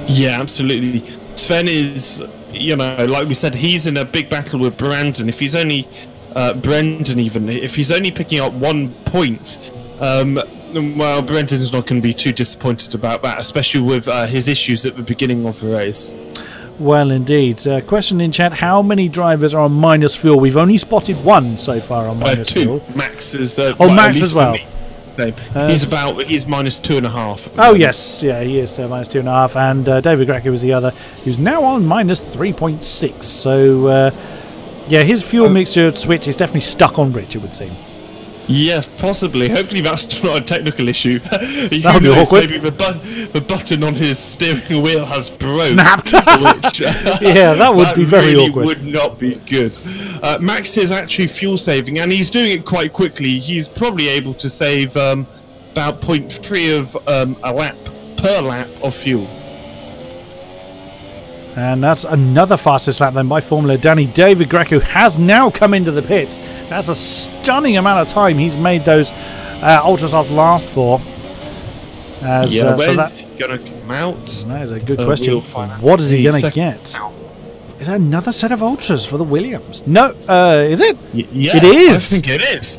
Yeah, absolutely. Sven is, you know, like we said, he's in a big battle with Brandon. If he's only... Brendan even. If he's only picking up 1 point... well, Brendan's not going to be too disappointed about that, especially with his issues at the beginning of the race. Well, indeed. Question in chat, how many drivers are on minus fuel? We've only spotted 1 so far on minus 2. fuel. Max is... Max as well. He's minus 2.5. Oh, yes. Yeah, he is minus 2.5. And David Greco is the other, who's now on minus 3.6. So, yeah, his fuel mixture switch is definitely stuck on Rich, it would seem. Yes, possibly. Hopefully that's not a technical issue. That would be awkward. Maybe the button on his steering wheel has broke. Snapped. Yeah, that would be very really awkward. Would not be good. Max is actually fuel saving, and he's doing it quite quickly. He's probably able to save about 0.3 of a lap per lap of fuel. And that's another fastest lap then by Formula Danny. David Greco has now come into the pits. That's a stunning amount of time he's made those Ultrasoft last for. Where's he going to come out? That is a good question. What is he going to get? Is that another set of Ultras for the Williams? No, is it? Yeah, it is. I think it is.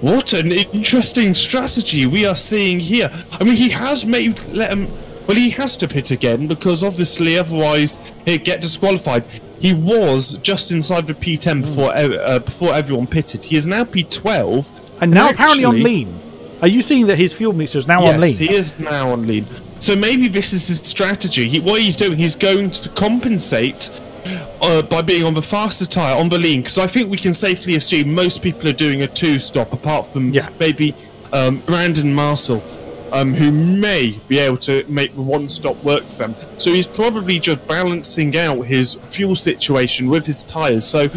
What an interesting strategy we are seeing here. I mean, he has let him... Well, he has to pit again because obviously otherwise he'd get disqualified. He was just inside the P10 before everyone pitted. He is now P12. And now apparently on lean. Are you seeing that his fuel mixer is now on lean? Yes, he is now on lean. So maybe this is his strategy. What he's doing, he's going to compensate by being on the faster tyre, on the lean. Because I think we can safely assume most people are doing a 2-stop, apart from maybe Brandon Marcel. Who may be able to make the 1-stop work for them. So he's probably just balancing out his fuel situation with his tyres. So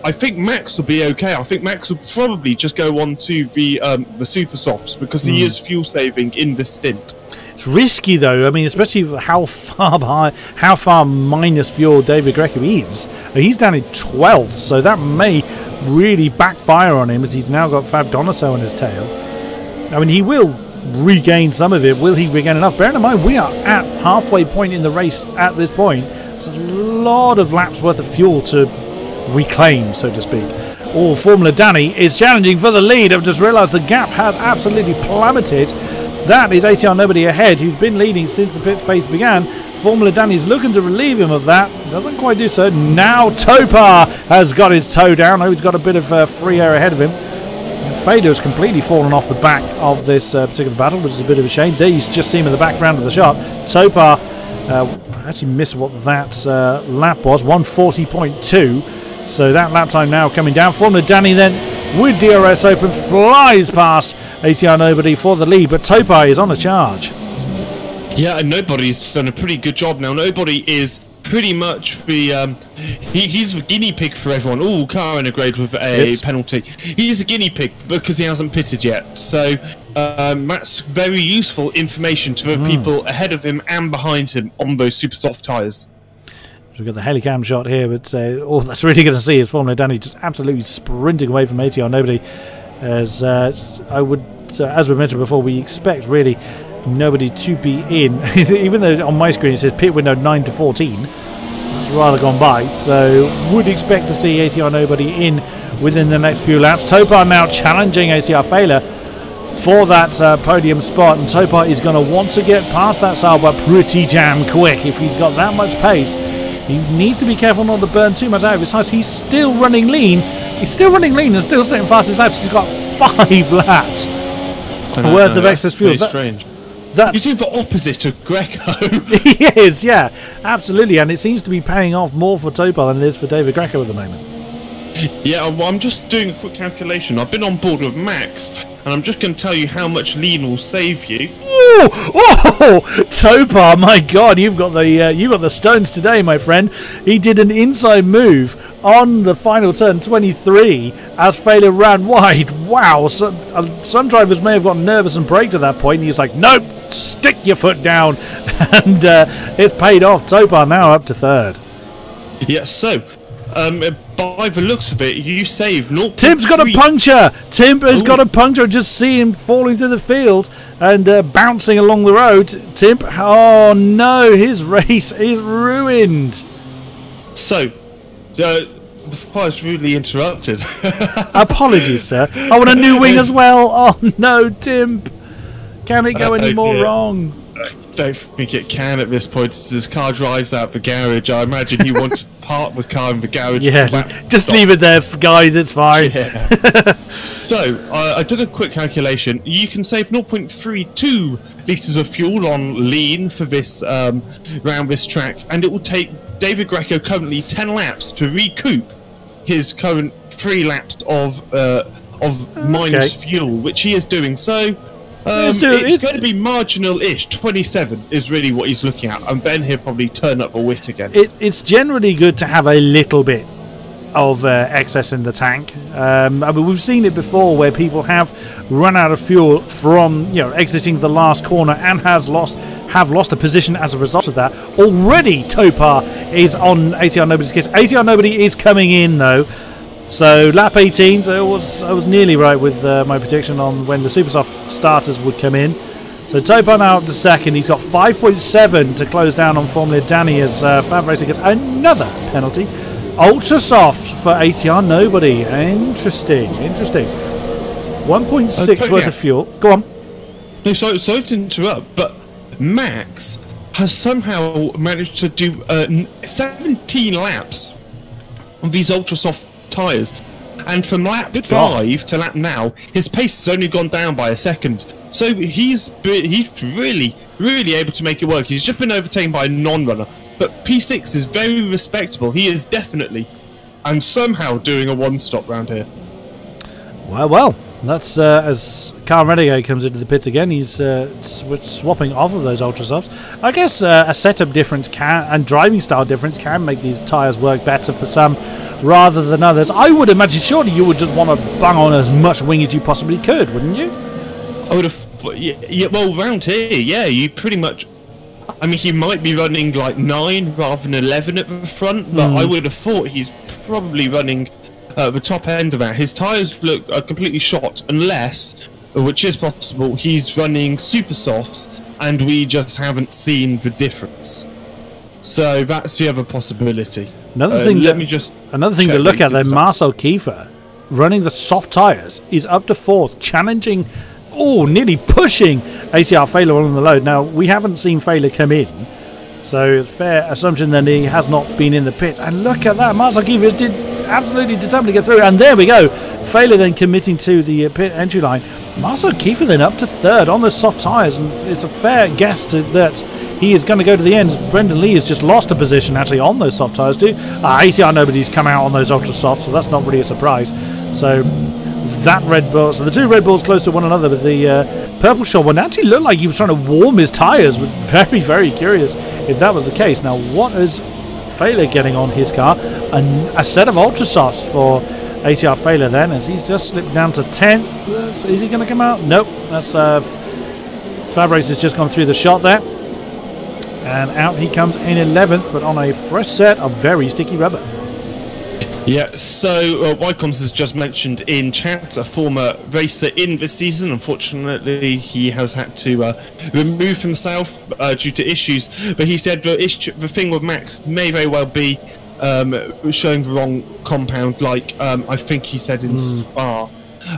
I think Max will be okay. I think Max will probably just go on to the super softs because he is fuel saving in this stint. It's risky though. I mean, especially how far minus fuel David Greco is. He's down in 12th, so that may really backfire on him as he's now got Fab Donaso on his tail. I mean, he will regain some of it. Will he regain enough? Bear in mind, we are at halfway point in the race at this point. It's a lot of laps worth of fuel to reclaim, so to speak. Oh, Formula Danny is challenging for the lead. I've just realised the gap has absolutely plummeted. That is ATR Nobody ahead, who's been leading since the pit phase began. Formula Danny's looking to relieve him of that. Doesn't quite do so. Now Topar has got his toe down. Oh, he's got a bit of free air ahead of him. Fader has completely fallen off the back of this particular battle, which is a bit of a shame. There you just see him in the background of the shot. Topar actually missed what that lap was, 140.2. So that lap time now coming down. Formula Danny then, with DRS open, flies past ATR Nobody for the lead, but Topar is on a charge. Yeah, and Nobody's done a pretty good job now. Nobody is pretty much the he's the guinea pig for everyone. Oh, car in a grade with a penalty. He's a guinea pig because he hasn't pitted yet. So that's very useful information to the people ahead of him and behind him on those super soft tyres. So we've got the helicam shot here, but all that's really going to see is Formula Danny just absolutely sprinting away from ATR Nobody. As as we mentioned before, we expect really nobody to be in, even though on my screen it says pit window 9 to 14. That's rather gone by, so would expect to see ATR Nobody in within the next few laps. Topar now challenging ATR Failer for that podium spot, and Topar is going to want to get past that Sauber pretty damn quick. If he's got that much pace, he needs to be careful not to burn too much out of his tires. He's still running lean. He's still running lean and still setting fastest laps. He's got 5 laps worth of excess fuel. Strange. That's He's the opposite of Greco. He is, yeah, absolutely, and it seems to be paying off more for Topar than it is for David Greco at the moment. Yeah, well, I'm just doing a quick calculation. I've been on board with Max, and I'm just going to tell you how much lean will save you. Oh, Topar! My God, you've got the stones today, my friend. He did an inside move on the final turn 23 as Failer ran wide. Wow! Some drivers may have gotten nervous and braked at that point. He was like, "Nope, stick your foot down," and it's paid off. Topar now up to third. Yeah, so. By the looks of it, you save 0.3. Tim's got a puncture! Tim has got a puncture. Just see him falling through the field and bouncing along the road. Tim, oh no, his race is ruined. So, before I was rudely interrupted. Apologies, sir. I want a new wing as well. Oh no, Tim. Can it go any more wrong? I don't think it can at this point. As his car drives out the garage, I imagine he wants to park the car in the garage. Yeah, just leave it there, guys. It's fine. Yeah. So, I did a quick calculation. You can save 0.32 litres of fuel on lean for this round this track, and it will take David Greco currently 10 laps to recoup his current 3 laps of minus fuel, which he is doing. So. It's going to be marginal-ish. 27 is really what he's looking at, and Ben he'll probably turn up the wick again. It's generally good to have a little bit of excess in the tank. I mean, we've seen it before where people have run out of fuel from exiting the last corner and have lost a position as a result of that. Already, Topar is on ATR Nobody's case. ATR Nobody is coming in though. So lap 18, so I was nearly right with my prediction on when the Supersoft starters would come in. So Topar now up to second. He's got 5.7 to close down on Formula Danny as Fab Racing gets another penalty. Ultra soft for ATR Nobody. Interesting. 1.6 worth of fuel. Go on. No, sorry to interrupt, but Max has somehow managed to do 17 laps on these ultra soft tyres, and from lap 5 to lap now, his pace has only gone down by a second. So he's really able to make it work. He's just been overtaken by a non-runner, but P6 is very respectable. He is definitely and somehow doing a one-stop round here. Well, that's as Carl Renegade comes into the pits again. He's swapping off of those ultra softs. I guess a setup difference and driving style difference can make these tyres work better for some rather than others. I would imagine surely you would just want to bang on as much wing as you possibly could, wouldn't you? I would have. Yeah, well, round here, yeah, you pretty much. I mean, he might be running like 9 rather than 11 at the front, but I would have thought he's probably running the top end of that. His tyres look completely shot, unless, which is possible, he's running super softs and we just haven't seen the difference. So that's the other possibility. Another thing to look at then, Marcel Kiefer running the soft tyres is up to 4th, challenging, nearly pushing ATR Failer on the load. Now, we haven't seen Failer come in, so fair assumption then he has not been in the pits. And look at that, Marcel Kiefer is absolutely determined to get through, and there we go. Failer then committing to the pit entry line. Marcel Kiefer then up to 3rd on the soft tyres, and it's a fair guess that he is going to go to the end. Brendan Lee has just lost a position actually on those soft tyres too. ATR Nobody's come out on those ultra softs, so that's not really a surprise. So that Red Bull, so the 2 Red Bulls close to one another, but the purple shot one actually looked like he was trying to warm his tyres. Was very, very curious if that was the case. Now, what is Failer getting on his car? A set of ultra softs for ATR Failer then, as he's just slipped down to 10th. Is he going to come out? Nope. That's Fab Race has just gone through the shot there. And out he comes in 11th, but on a fresh set of very sticky rubber. Yeah, so Wycombs has just mentioned in chat a former racer in this season. Unfortunately, he has had to remove himself due to issues. But he said the thing with Max may very well be showing the wrong compound, like I think he said in Spa.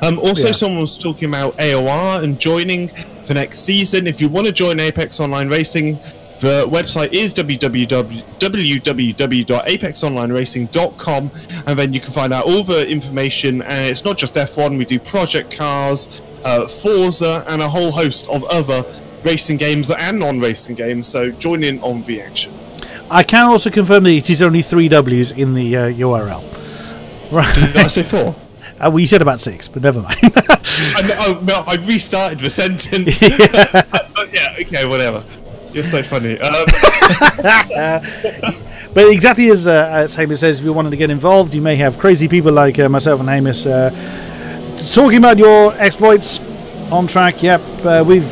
Also, someone was talking about AOR and joining for next season. If you want to join Apex Online Racing, the website is www.apexonlineracing.com, and then you can find out all the information. And it's not just F1, we do project cars, Forza, and a whole host of other racing games and non-racing games, so join in on the action. I can also confirm that it is only 3 W's in the URL. Right. Did I say 4? We said about 6, but never mind. I restarted the sentence. But yeah, okay, whatever. You're so funny. But exactly as Hamish says, if you wanted to get involved, you may have crazy people like myself and Hamish talking about your exploits on track. Yep, we've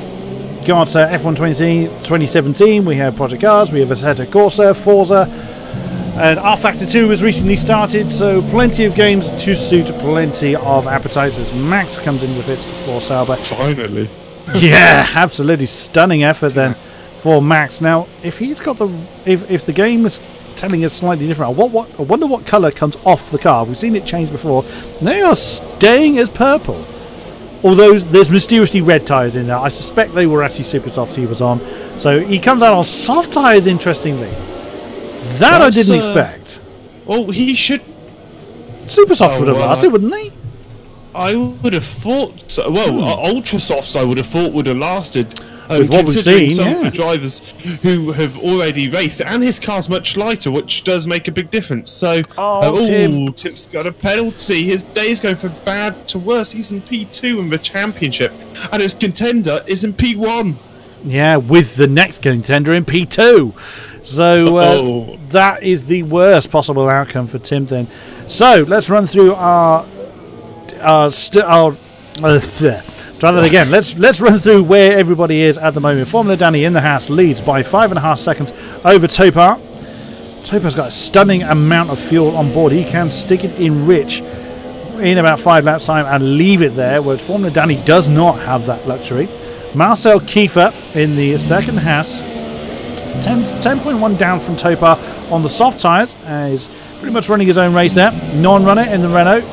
got F1 2017, we have Project Cars, we have Assetto Corsa, Forza, and R Factor 2 was recently started, so plenty of games to suit plenty of appetizers. Max comes in with it for Sauber. Finally. Yeah, absolutely stunning effort then for Max. Now, if he's got if the game is telling us slightly different, I wonder what colour comes off the car. We've seen it change before. They are staying as purple. Although there's mysteriously red tyres in there. I suspect they were actually super softs he was on. So he comes out on soft tyres, interestingly. I didn't expect. Well, he should. Super softs would have lasted, wouldn't they? I would have thought so. Well, ultra softs I would have thought would have lasted. With what we've seen, some of the drivers who have already raced, and his car's much lighter, which does make a big difference. So, Tim's got a penalty. His day is going from bad to worse. He's in P2 in the championship, and his contender is in P1. Yeah, with the next contender in P2. So that is the worst possible outcome for Tim then. So let's run through try that again. Let's run through where everybody is at the moment. Formula Danny in the house leads by 5.5 seconds over Topar. Topar's got a stunning amount of fuel on board. He can stick it in rich in about 5 laps time and leave it there, whereas Formula Danny does not have that luxury. Marcel Kiefer in the second Haas, 10.1 down from Topar on the soft tyres. He's pretty much running his own race there. Non-runner in the Renault.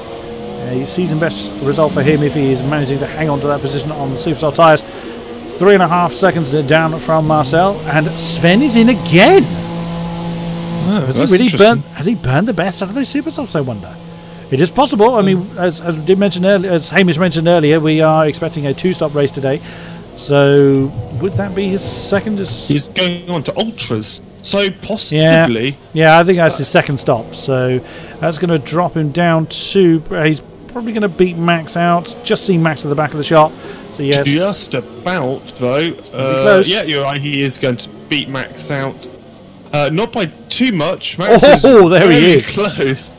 Season best result for him if he is managing to hang on to that position on the super soft tyres. 3.5 seconds down from Marcel, and Sven is in again. Has he burned the best out of those super softs, I wonder? It is possible. I mean, as did mention earlier, as Hamish mentioned earlier, we are expecting a 2-stop race today. So would that be his second? He's going on to ultras, so possibly. Yeah, I think that's his second stop. So that's going to drop him down to. He's probably going to beat Max out. Just see Max at the back of the shop. So yes, just about though. Yeah, you're right. He is going to beat Max out. Not by too much. Max is there he is. Close.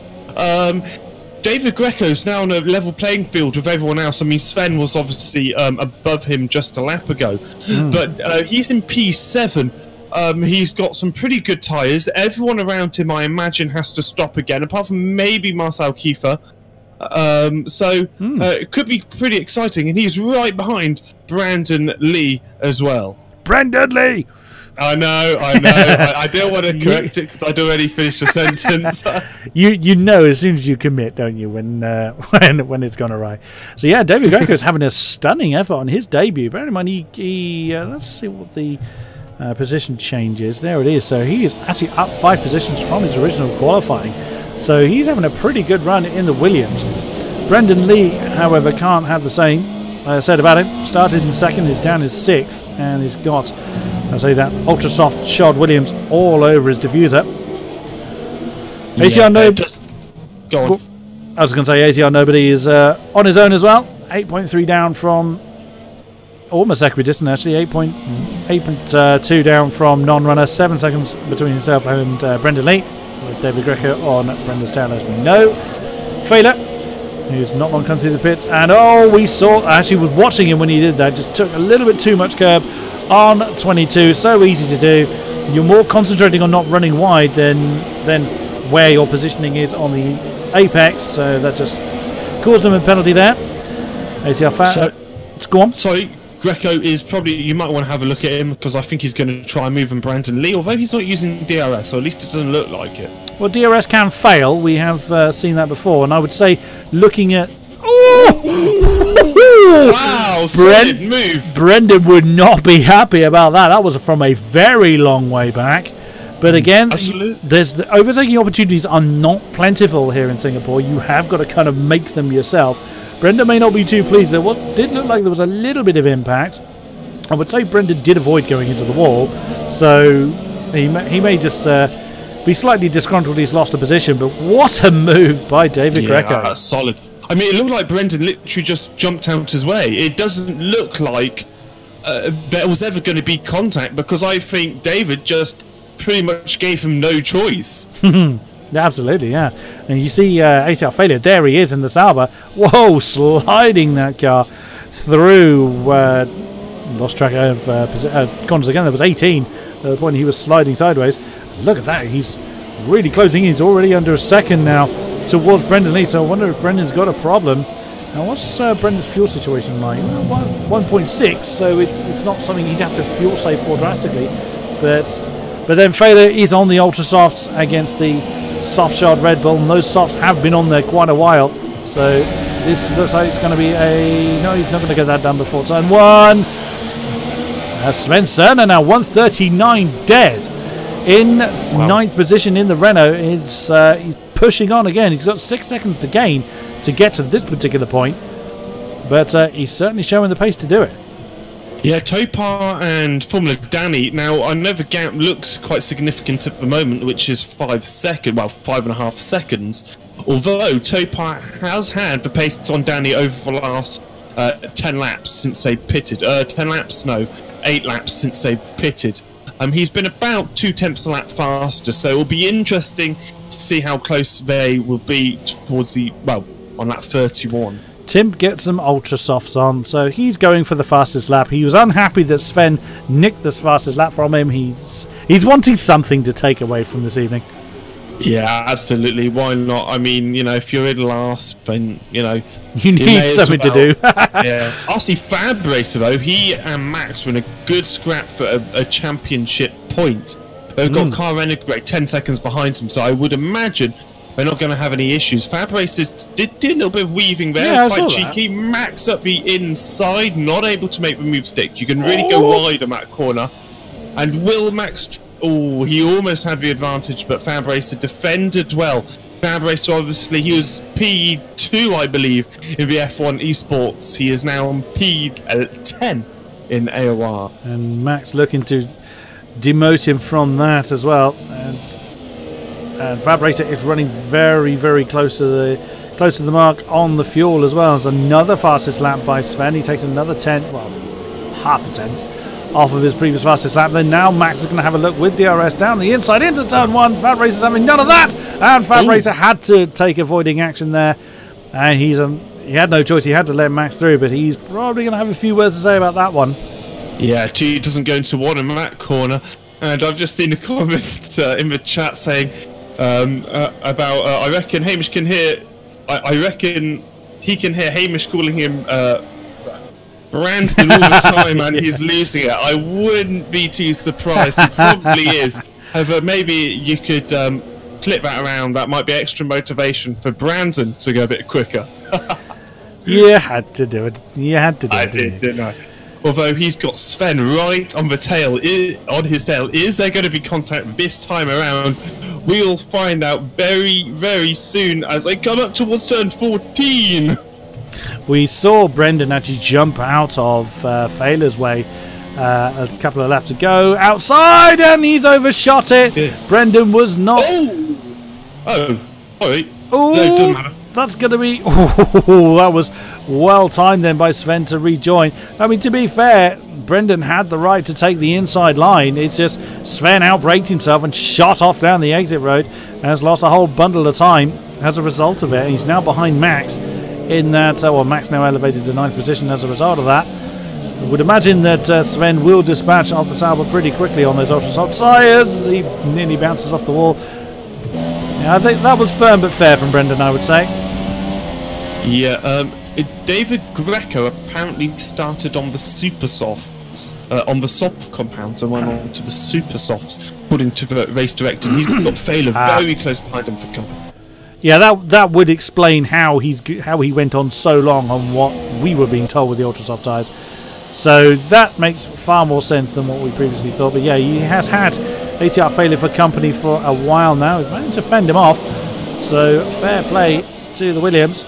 David Greco's now on a level playing field with everyone else. I mean, Sven was obviously above him just a lap ago, but he's in P7. He's got some pretty good tyres. Everyone around him, I imagine, has to stop again, apart from maybe Marcel Kiefer. It could be pretty exciting, and he's right behind Brandon Lee as well. Brandon Lee! I know. I don't want to correct it because I'd already finished the sentence. You know as soon as you commit, don't you, when it's gone awry. So yeah, David Greco is having a stunning effort on his debut. Bear in mind, he let's see what the position change is. There it is. So he is actually up 5 positions from his original qualifying. So he's having a pretty good run in the Williams. Brendan Lee, however, can't have the same. I said about him. Started in second, is down in 6th, and he's got, I say that, ultra soft shod Williams all over his diffuser. Go on. I was going to say ACR Nobody is on his own as well. 8.3 down from almost equidistant actually. 8.2 down from non-runner. 7 seconds between himself and Brendan Lee, with David Greco on Brendan's tail, as we know. Failer, who's not long come through the pits, and we saw, actually was watching him when he did that, just took a little bit too much curb on 22. So easy to do. You're more concentrating on not running wide than where your positioning is on the apex. So that just caused him a penalty there. Let's go on. Sorry, Greco is probably, you might want to have a look at him because I think he's going to try and move Brandon Lee, although he's not using DRS, or at least it doesn't look like it. Well, DRS can fail. We have seen that before, and I would say looking at... Oh! Wow, solid move. Brendan would not be happy about that. That was from a very long way back. But again, the overtaking opportunities are not plentiful here in Singapore. You have got to kind of make them yourself. Brendan may not be too pleased. Did look like there was a little bit of impact. I would say Brendan did avoid going into the wall, so he may just be slightly disgruntled he's lost a position. But what a move by David Greco. That's solid. I mean, it looked like Brendan literally just jumped out his way. It doesn't look like there was ever going to be contact, because I think David just pretty much gave him no choice. Absolutely, yeah. And you see ACR failure. There he is in the Sauber. Whoa, sliding that car through. Lost track of corners again. There was 18 at the point he was sliding sideways. Look at that. He's really closing in. He's already under a second now towards Brendan Lee. So I wonder if Brendan's got a problem. Now, what's Brendan's fuel situation like? 1.6, so it's not something he'd have to fuel save for drastically. But then failure is on the ultra softs against the soft shod Red Bull, and those softs have been on there quite a while. So this looks like it's going to be a... No, he's not going to get that done before turn one. Sven Cerner now 139 dead in ninth position in the Renault. He's pushing on again. He's got 6 seconds to gain to get to this particular point, but he's certainly showing the pace to do it. Yeah, Topar and Formula Danny. Now, I know the gap looks quite significant at the moment, which is 5 seconds, well, 5.5 seconds. Although Topar has had the pace on Danny over the last 10 laps since they pitted. 10 laps? No, 8 laps since they've pitted. He's been about 0.2 a lap faster, so it will be interesting to see how close they will be towards the, well, on lap 31. Tim gets some ultra softs on, so he's going for the fastest lap. He was unhappy that Sven nicked the fastest lap from him. He's wanting something to take away from this evening. Yeah, absolutely. Why not? I mean, you know, if you're in last, then, you know, you need something to do. Yeah. I see Fab Racer, though. He and Max are in a good scrap for a championship point. They've got Car Renegade 10 seconds behind him, so I would imagine they're not going to have any issues. Fab Racers did a little bit of weaving there. Yeah, quite cheeky. That. Max up the inside, not able to make the move stick. You can really go wide on that corner. And will Max... Oh, he almost had the advantage, but Fab Racer defended well. Fab Racer, obviously, he was P2, I believe, in the F1 Esports. He is now on P10 in AOR. And Max looking to demote him from that as well. And Fab Racer is running very, very close to the mark on the fuel as well. As another fastest lap by Sven. He takes another 10, well, half a tenth off of his previous fastest lap. Then now Max is going to have a look with DRS down the inside into turn one. Fab Racer's having none of that, and Fab Racer had to take avoiding action there, and he had no choice. He had to let Max through, but he's probably going to have a few words to say about that one. Yeah, he doesn't go into one in that corner. And I've just seen a comment in the chat saying about I reckon Hamish can hear. I reckon he can hear Hamish calling him Brandon all the time, and he's losing it. I wouldn't be too surprised. He probably is. However, maybe you could flip that around. That might be extra motivation for Brandon to go a bit quicker. You had to do it. You had to do it. I did, didn't I? Although he's got Sven right on the tail, on his tail. Is there going to be contact this time around? We'll find out very, very soon as I come up towards turn 14. We saw Brendan actually jump out of Failer's way a couple of laps ago. Outside, and he's overshot it. Yeah. Brendan was not... Oh, sorry. Oh, no, it doesn't matter. That's going to be... Oh, that was well timed then by Sven to rejoin. I mean, to be fair, Brendan had the right to take the inside line. It's just Sven outbraked himself and shot off down the exit road and has lost a whole bundle of time as a result of it. He's now behind Max in that... well, Max now elevated to 9th position as a result of that. I would imagine that Sven will dispatch Alfa Sauber pretty quickly on those ultra soft tyres. He nearly bounces off the wall. Yeah, I think that was firm but fair from Brendan, I would say. Yeah, David Greco apparently started on the super softs, on the soft compounds, and went on to the super softs, according to the race director. He's got Failer very close behind him for company. Yeah, that would explain how he went on so long on what we were being told with the ultra soft tyres. So that makes far more sense than what we previously thought. But yeah, he has had ATR Failure for company for a while now. He's managed to fend him off. So fair play to the Williams.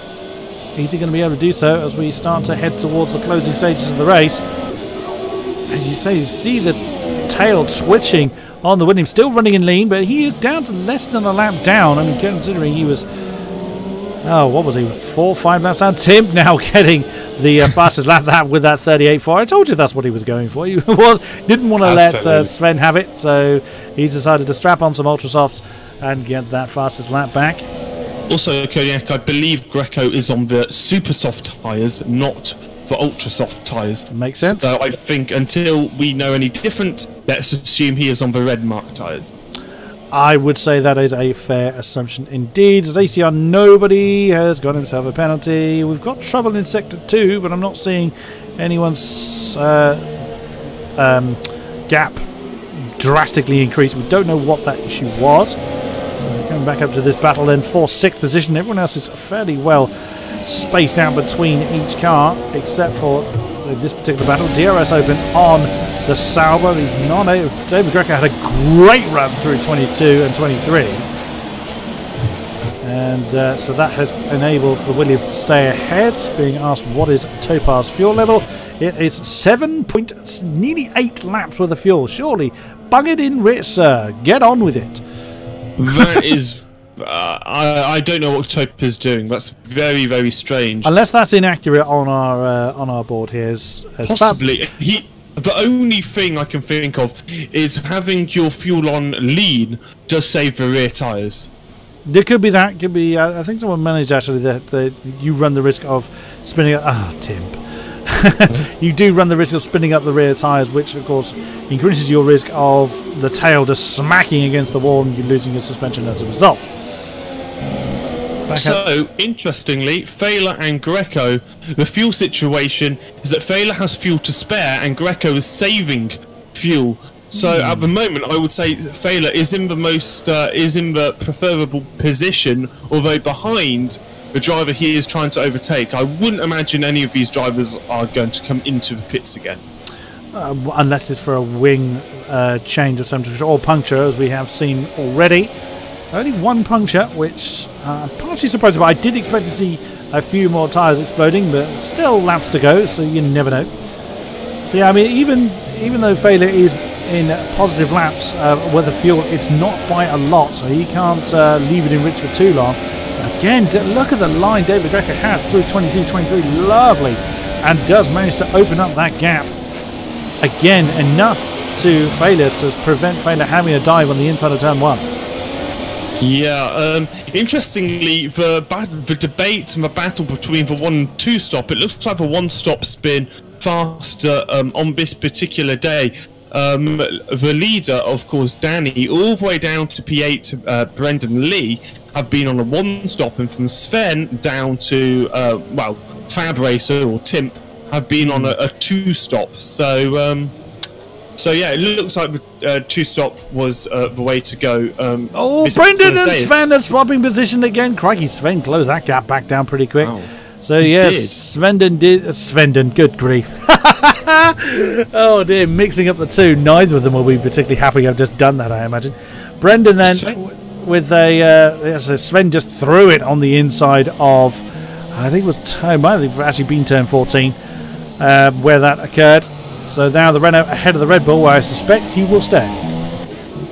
Is he going to be able to do so as we start to head towards the closing stages of the race? As you say, you see the tail twitching on the Williams, still running in lean, but he is down to less than a lap down. I mean, considering he was, what was he, 4 or 5 laps down? Tim now getting the fastest lap with that 38.4. I told you that's what he was going for. He didn't want to let Sven have it, so he's decided to strap on some ultra softs and get that fastest lap back. Also, Kodiak, I believe Greco is on the super soft tyres, not the ultra soft tyres. Makes sense. So I think until we know any different, let's assume he is on the red mark tyres. I would say that is a fair assumption indeed. As ACR, nobody has got himself a penalty. We've got trouble in Sector 2, but I'm not seeing anyone's gap drastically increase. We don't know what that issue was. So coming back up to this battle then for 6th position. Everyone else is fairly well spaced out between each car, except for this particular battle. DRS Open on the Sauber. He's not able. David Greco had a great run through 22 and 23, and so that has enabled the Williams to stay ahead. Being asked what is Topar's fuel level, it is nearly 8 laps worth of fuel. Surely, bung it in, Rich, sir. Get on with it. That is. I don't know what Tope is doing. That's very, very strange. Unless that's inaccurate on our board here. Possibly. The only thing I can think of is having your fuel on lean does save the rear tyres. There could be that. Could be. I think someone managed actually that you run the risk of spinning. Tim. You do run the risk of spinning up the rear tyres, which of course increases your risk of the tail just smacking against the wall and you losing your suspension as a result. So, interestingly, Failer and Greco, the fuel situation is that Failer has fuel to spare and Greco is saving fuel. So at the moment, I would say Failer is in the preferable position, although behind the driver he is trying to overtake. I wouldn't imagine any of these drivers are going to come into the pits again. Unless it's for a wing change of some sort or puncture, as we have seen already. Only one puncture, which I'm partially surprised about. I did expect to see a few more tyres exploding, but still laps to go, so you never know. So yeah, I mean, even though Failure is in positive laps with the fuel, it's not by a lot, so he can't leave it enriched for too long. Again, look at the line David Greco had through 22, 23, lovely, and does manage to open up that gap. Again, enough to Failure to prevent Failure having a dive on the inside of turn 1. Yeah, interestingly, the debate and the battle between the 1 and 2 stop, it looks like the 1 stop's been faster on this particular day. The leader, of course, Danny, all the way down to P8, Brendan Lee, have been on a 1 stop, and from Sven down to, Fab Racer or Timp have been on a 2 stop. So yeah, it looks like the 2 stop was the way to go. Brendan and Sven are swapping position again. Crikey, Sven closed that gap back down pretty quick. Wow. So yes, Svenden did. Good grief. Oh dear, mixing up the two. Neither of them will be particularly happy I've just done that, I imagine. Brendan then with Sven just threw it on the inside of, I think it was might have actually been turn 14 where that occurred. So now the Renault ahead of the Red Bull, where I suspect he will stay.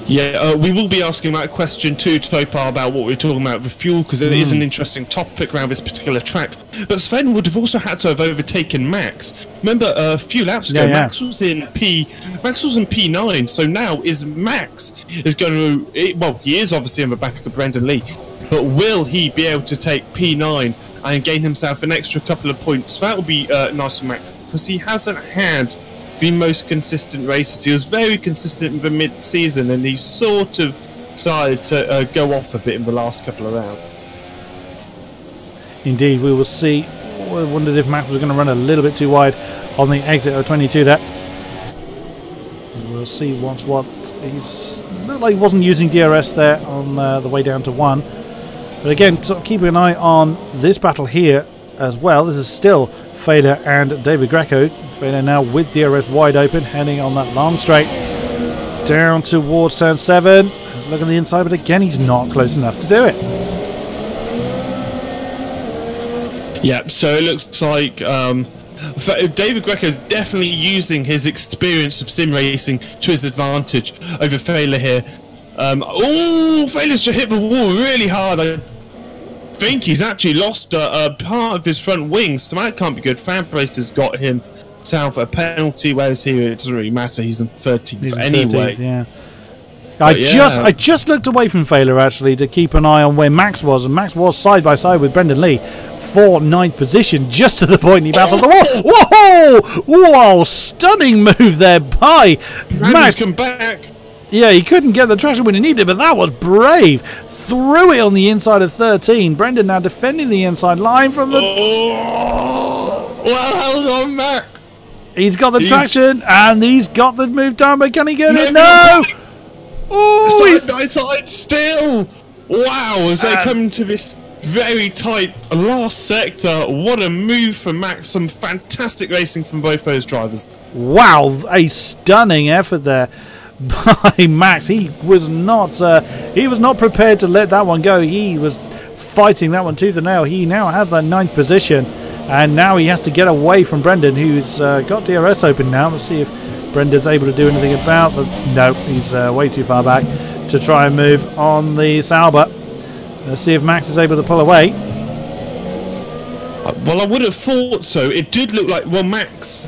Yeah, we will be asking that question too, Topar, about what we're talking about with fuel, because it is an interesting topic around this particular track. But Sven would have also had to have overtaken Max. Remember, a few laps ago, Max was in P9. So now Max is going to? Well, he is obviously in the back of Brendan Lee, but will he be able to take P9 and gain himself an extra couple of points? That will be nice for Max. because he hasn't had the most consistent races. He was very consistent in the mid-season, and he sort of started to go off a bit in the last couple of rounds. Indeed, we will see. I wondered if Max was going to run a little bit too wide on the exit of 22 there. We'll see what's what. He's looked like he wasn't using DRS there on the way down to 1. But again, sort of keeping an eye on this battle here as well. This is still Fela and David Greco. Fela now with DRS wide open, heading on that long straight down towards turn 7. Let's look on the inside, but again, he's not close enough to do it. Yeah, so it looks like David Greco is definitely using his experience of sim racing to his advantage over Fela here. Fela's just hit the wall really hard. I think he's actually lost a part of his front wings, so that can't be good. Fabrace has got him south a penalty, whereas here it doesn't really matter. He's in 13th anyway. 13th, yeah. I just looked away from Fela actually to keep an eye on where Max was, and Max was side by side with Brendan Lee for 9th position, just to the point he bounced off the wall. Whoa! Whoa! Stunning move there by Max. Come back. Yeah, he couldn't get the traction when he needed, but that was brave. Threw it on the inside of 13. Brendan now defending the inside line from the... Well held on, Mac. He's got the traction, and he's got the move done, but can he get it? No! Oh, side by side still. Wow, as they come to this very tight last sector. What a move from Max. Some fantastic racing from both those drivers. Wow, a stunning effort there by Max. He was not prepared to let that one go. He was fighting that one tooth and nail. He now has that 9th position, and now he has to get away from Brendan, who's got DRS open now. Let's see if Brendan's able to do anything about the... No, he's way too far back to try and move on the Sauber. Let's see if Max is able to pull away. Well, I would have thought so. It did look like... Well, Max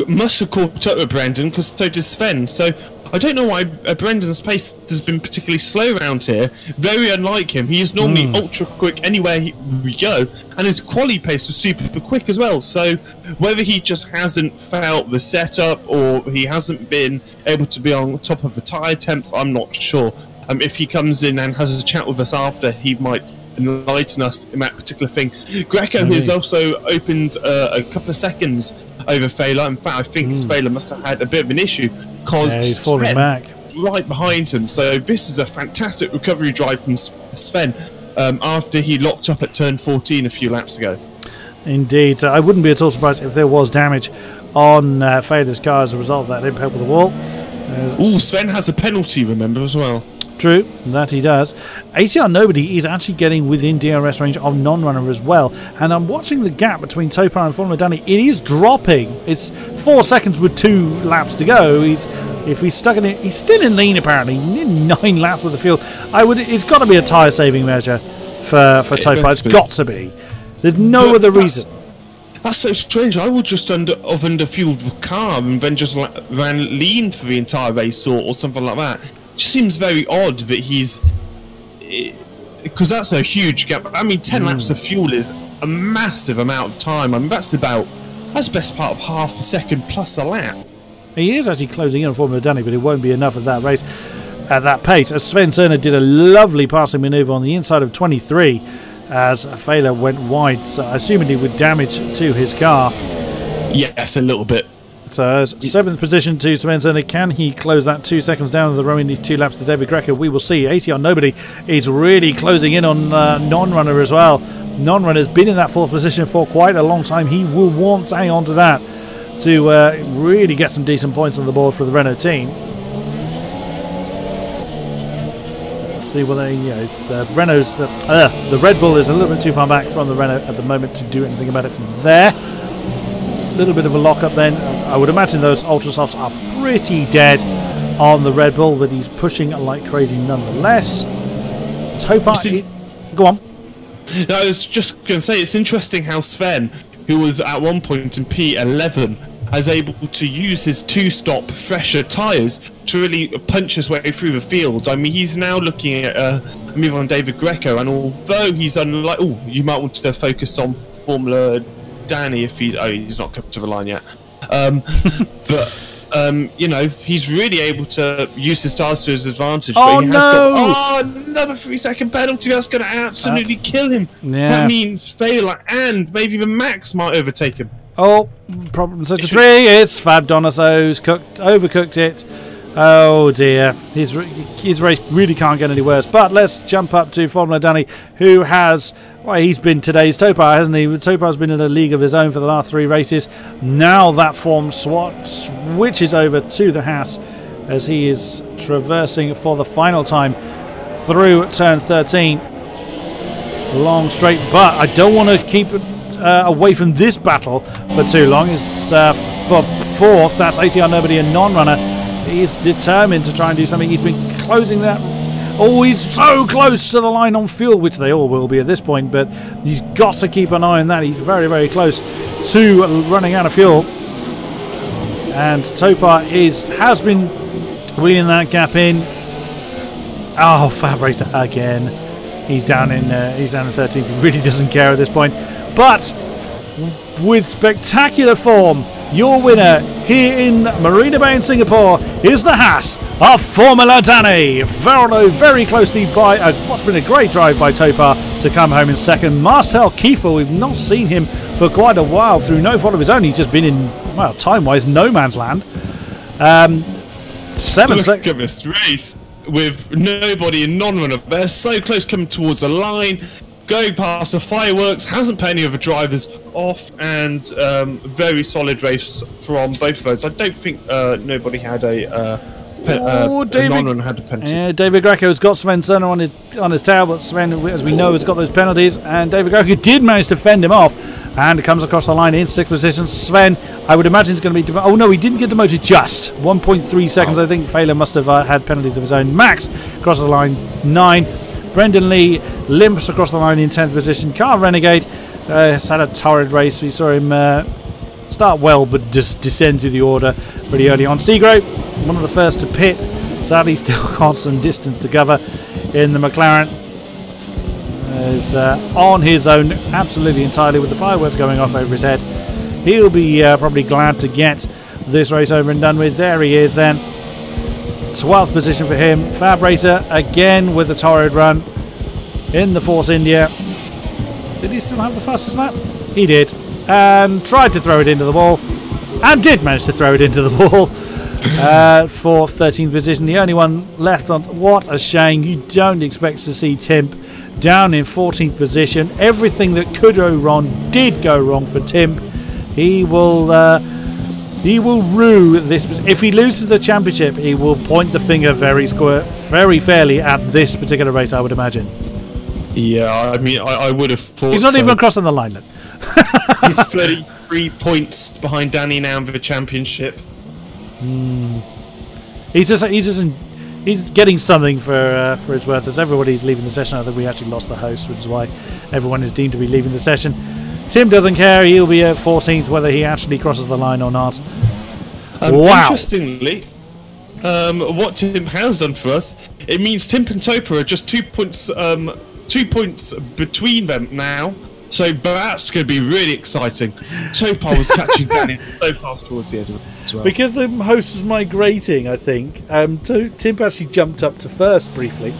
must have caught up with Brendan, because so did Sven. So I don't know why Brendan's pace has been particularly slow around here. Very unlike him. He is normally ultra quick anywhere we go, and his quali pace was super quick as well. So whether he just hasn't felt the setup, or he hasn't been able to be on top of the tyre temps, I'm not sure. If he comes in and has a chat with us after, he might enlighten us in that particular thing. Greco has also opened a couple of seconds over Fela. In fact, I think Fela must have had a bit of an issue, because he's falling back right behind him. So this is a fantastic recovery drive from Sven after he locked up at turn 14 a few laps ago. Indeed. I wouldn't be at all surprised if there was damage on Fela's car as a result of that impact with the wall. Sven has a penalty, remember, as well. True, that he does. ATR Nobody is actually getting within DRS range of Non-Runner as well, and I'm watching the gap between Topar and Formula Danny. It is dropping. It's 4 seconds with 2 laps to go. If he's stuck in it, he's still in lean apparently. 9 laps with the field. It's got to be a tyre saving measure for Topar. It's got to be. There's no other reason. That's so strange. I would just underfueled the car and then just ran lean for the entire race or something like that. Just seems very odd that he's... Because that's a huge gap. I mean, 10 laps of fuel is a massive amount of time. I mean, that's the best part of half a second plus a lap. He is actually closing in on Formula Danny, but it won't be enough at that race, at that pace. As Sven Cerner did a lovely passing manoeuvre on the inside of 23 as Fela went wide, so assumedly with damage to his car. Yes, a little bit. So 7th position to Sven Cerner. Can he close that 2 seconds down of the remaining 2 laps to David Greco? We will see. ATR Nobody is really closing in on Non-Runner as well. Non-Runner's been in that 4th position for quite a long time. He will want to hang on to that to really get some decent points on the board for the Renault team. Let's see whether it's Renault's the Red Bull is a little bit too far back from the Renault at the moment to do anything about it from there. Little bit of a lock up then. I would imagine those ultra softs are pretty dead on the Red Bull, but he's pushing like crazy nonetheless. Topar, go on. No, I was just going to say, it's interesting how Sven, who was at one point in P11, is able to use his 2-stop fresher tyres to really punch his way through the fields. I mean, he's now looking at a move on David Greco, and although he's unlike... you might want to focus on Formula Danny if he's not come to the line yet. But you know, he's really able to use his stars to his advantage. Oh, but he has no! Another 3-second penalty. That's going to absolutely kill him. Yeah. That means failure, and maybe even Max might overtake him. Oh, problem set to 3. It's Fab Donaso's overcooked it. Oh dear, his race really can't get any worse. But let's jump up to Formula Danny, who has, well, he's been today's Topar, hasn't he? Topar's been in a league of his own for the last 3 races. Now that form switches over to the Haas as he is traversing for the final time through turn 13. Long straight, but I don't want to keep it away from this battle for too long. It's for 4th, that's ATR Nobody and non-runner. He's determined to try and do something. He's been closing that. Oh, he's so close to the line on fuel, which they all will be at this point, but he's got to keep an eye on that. He's very, very close to running out of fuel. And Topar has been wheeling that gap in. Oh, Fab Racer again. He's down in 13th. He really doesn't care at this point. But with spectacular form, your winner here in Marina Bay in Singapore is the Haas of Formula Danny, followed very closely by what's been a great drive by Topar to come home in 2nd. Marcel Kiefer, we've not seen him for quite a while through no fault of his own. He's just been in, well, time-wise, no man's land. 7 Look at this race with nobody in non-runner. They're so close coming towards the line. Going past the fireworks, hasn't put any of the drivers off, and very solid race from both of those. I don't think nobody had a non-runner had a penalty. Yeah, David Greco has got Sven Cerner on his tail, but Sven, as we know, has got those penalties, and David Greco did manage to fend him off, and comes across the line in 6th position. Sven, I would imagine, is going to be... Oh no, he didn't get demoted just 1.3 seconds. I think Failer must have had penalties of his own. Max crosses the line 9. Brendan Lee limps across the line in 10th position. Car Renegade has had a torrid race. We saw him start well, but just descend through the order pretty early on. Seagrave, one of the first to pit. Sadly, still got some distance to cover in the McLaren. Is on his own, absolutely entirely, with the fireworks going off over his head. He'll be probably glad to get this race over and done with. There he is then. 12th position for him. Fab Racer again with a torrid run in the Force India. Did he still have the fastest lap? He did, and tried to throw it into the wall, and did manage to throw it into the wall for 13th position. The only one left on. What a shame. You don't expect to see Timp down in 14th position. Everything that could go wrong did go wrong for Timp. He will rue this. If he loses the championship, he will point the finger very fairly at this particular race, I would imagine. Yeah, I mean, I would have thought he's not even crossing the line then. He's 33 points behind Danny now in the championship. He's getting something for his worth. As everybody's leaving the session, I think we actually lost the host, which is why everyone is deemed to be leaving the session. Tim doesn't care. He'll be at 14th whether he actually crosses the line or not. Wow. Interestingly, what Tim has done for us, it means Tim and Topar are just 2 points between them now. So that's going to be really exciting. Topar was catching Danny so fast towards the end of it as well. Because the host was migrating, I think, Tim actually jumped up to 1st briefly.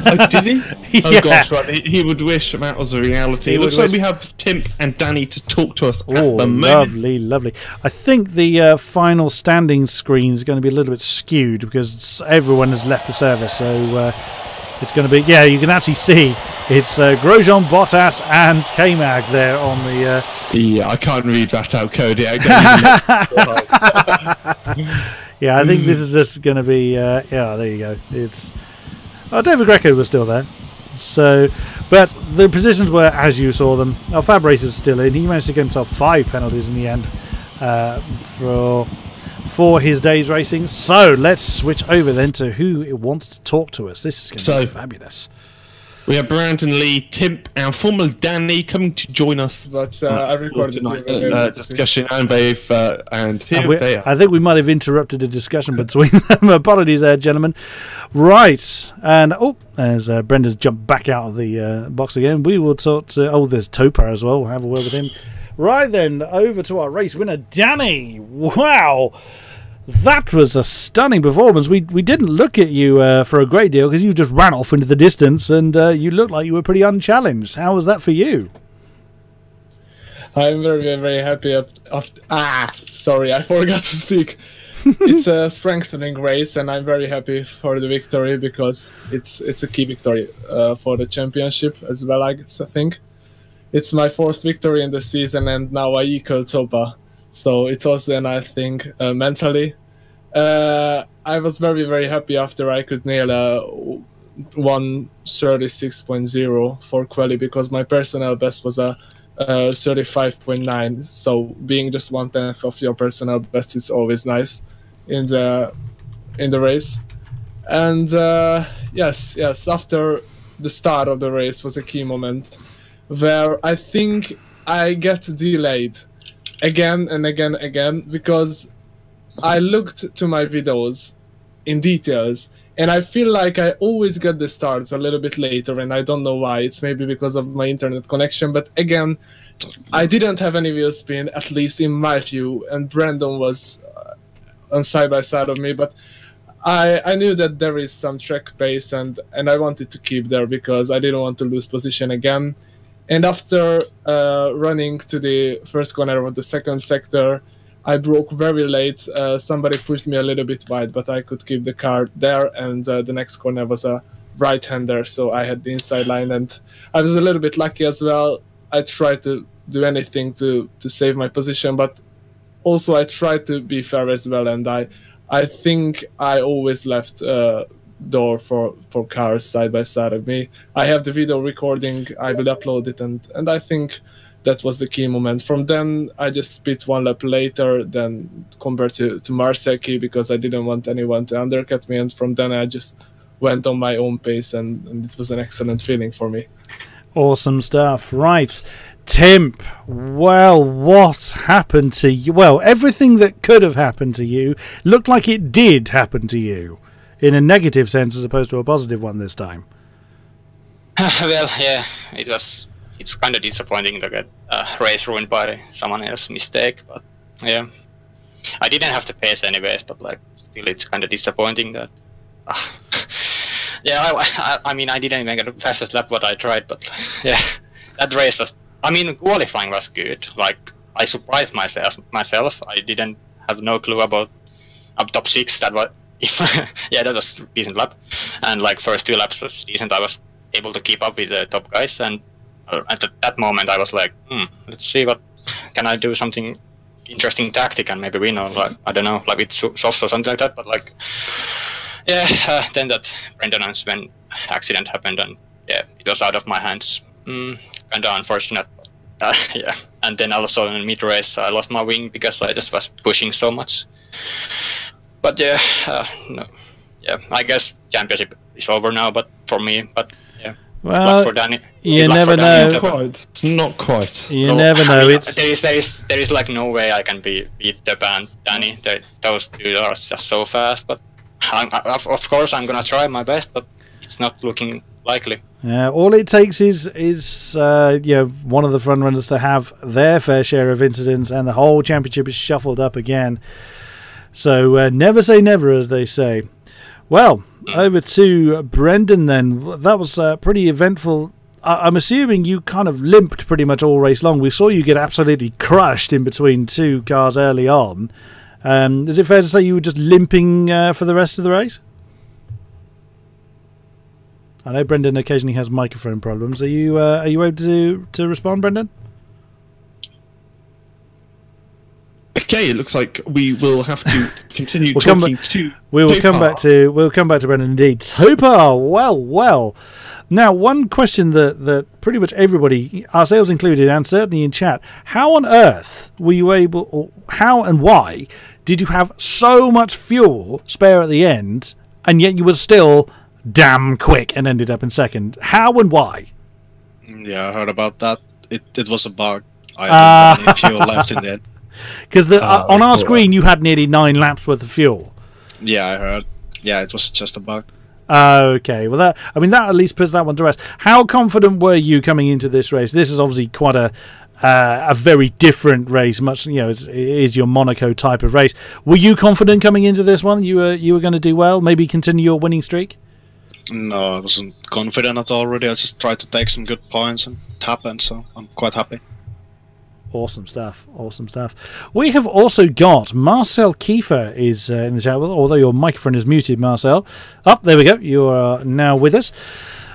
Oh, did he? Yeah. Oh gosh, right. He would wish that was a reality. It looks like we have Tim and Danny to talk to us at the moment. Lovely, lovely. I think the final standing screen is going to be a little bit skewed because everyone has left the service. So it's going to be, yeah, you can actually see it's Grosjean, Bottas and K-Mag there on the... Yeah, I can't read that out, Cody. Yeah, I think this is just going to be... yeah, there you go. It's... Oh, David Greco was still there. So, but the positions were as you saw them. Fab Racer was still in. He managed to get himself 5 penalties in the end for his day's racing. So let's switch over then to who wants to talk to us. This is going to be fabulous. We have Brandon Lee, Timp, and Formula Danny coming to join us. That's I recorded tonight discussion, and they've and here they are. I think we might have interrupted a discussion between them. Apologies there, gentlemen. Right, and as Brenda's jumped back out of the box again, we will talk to. Oh, there's Topar as well. We'll have a word with him. Right then, over to our race winner, Danny. Wow. That was a stunning performance. We didn't look at you for a great deal because you just ran off into the distance and you looked like you were pretty unchallenged. How was that for you? I'm very, very happy. Sorry, I forgot to speak. It's a strengthening race, and I'm very happy for the victory because it's a key victory for the championship as well. I think it's my 4th victory in the season, and now I equal Topa. So it's also, and I think mentally, I was very, very happy after I could nail a 1:36.0 for quali because my personal best was a 35.9. So being just 1/10 of your personal best is always nice in the race. And yes, after the start of the race was a key moment where I think I get delayed again and again because I looked to my videos in details and I feel like I always get the starts a little bit later, and I don't know why. It's maybe because of my internet connection, but again, I didn't have any wheel spin, at least in my view, and Brandon was on side by side of me, but I knew that there is some track pace and I wanted to keep there because I didn't want to lose position again. And after running to the first corner of the second sector, I broke very late. Somebody pushed me a little bit wide, but I could keep the car there, and the next corner was a right-hander, so I had the inside line, and I was a little bit lucky as well. I tried to do anything to save my position, but also I tried to be fair as well, and I think I always left door for cars side by side of me. I have the video recording, I will upload it, and I think that was the key moment. From then, I just spit 1 lap later than compared to Marseki because I didn't want anyone to undercut me, and from then I just went on my own pace, and it was an excellent feeling for me. Awesome stuff. Right. Timp, well, what happened to you? Well, everything that could have happened to you looked like it did happen to you, in a negative sense as opposed to a positive one this time. Well, yeah, it's kind of disappointing to get a race ruined by someone else's mistake, but yeah, I didn't have to pace anyways, but like still it's kind of disappointing that yeah, I mean I didn't even get the fastest lap what I tried, but yeah, that race was, I mean, qualifying was good. Like I surprised myself. I didn't have no clue about top 6. That was yeah, that was a decent lap, and like first 2 laps was decent. I was able to keep up with the top guys, and at that moment I was like, let's see what can I do, something interesting tactic and maybe win, or like I don't know, like with softs or something like that. But like yeah, then that Brendan and Sven accident happened, and yeah, it was out of my hands. Kind of unfortunate. Yeah, and then also in mid race I lost my wing because I just was pushing so much. But yeah, no, yeah, I guess championship is over now, but for me, but yeah. Well, for Danny, you never know. Not quite. You never know. I mean, It's there is like no way I can beat Tep and Danny. Those two are just so fast. But of course I'm gonna try my best, but it's not looking likely. all it takes is one of the front runners to have their fair share of incidents, and the whole championship is shuffled up again. So never say never, as they say. Well, over to Brendan then. That was pretty eventful. I'm assuming you kind of limped pretty much all race long. We saw you get absolutely crushed in between 2 cars early on. Is it fair to say you were just limping for the rest of the race? I know Brendan occasionally has microphone problems. Are you able to respond, Brendan? Okay, it looks like we will have to continue We'll come back to Brendan indeed. Topa, well. Now, one question that pretty much everybody, ourselves included, and certainly in chat, how on earth were you able, or how and why did you have so much fuel spare at the end, and yet you were still damn quick and ended up in second? How and why? Yeah, I heard about that. It was a bug. I didn't have any fuel left in the end. Because on our screen you had nearly 9 laps worth of fuel. Yeah, I heard. Yeah, it was just a bug. Okay, well that at least puts that one to rest. How confident were you coming into this race? This is obviously quite a very different race, much it is your Monaco type of race. Were you confident coming into this one? You were going to do well, maybe continue your winning streak? No, I wasn't confident at all. Really, I just tried to take some good points and it happened, so I'm quite happy. Awesome stuff. Awesome stuff. We have also got Marcel Kiefer is in the chat, although your microphone is muted, Marcel. There we go. You are now with us.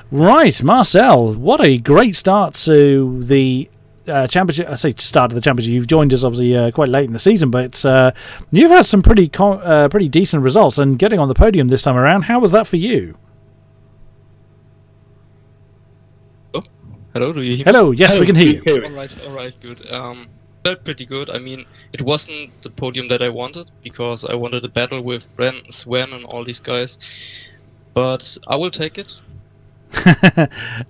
Right, Marcel, what a great start to the championship. I say start of the championship. You've joined us obviously quite late in the season, but you've had some pretty decent results and getting on the podium this time around. How was that for you? Hello, do you hear me? Hello, yes, we can hear you. Alright, good. Felt pretty good. I mean, it wasn't the podium that I wanted, because I wanted a battle with Brent, Sven, and all these guys. But I will take it.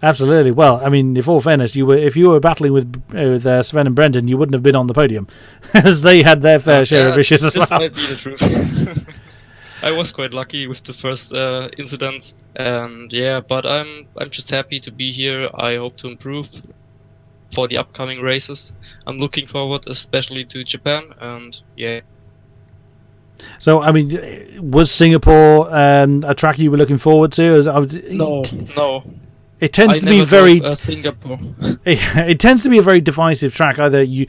Absolutely. Well, I mean, in all fairness, if you were battling with Sven and Brendan, you wouldn't have been on the podium, as they had their fair share of issues as well. This might be the truth. I was quite lucky with the first incident, and yeah, but I'm just happy to be here. I hope to improve for the upcoming races. I'm looking forward especially to Japan, and yeah. So, I mean, was Singapore a track you were looking forward to? No. It tends to be very. Singapore. It tends to be a very divisive track. Either you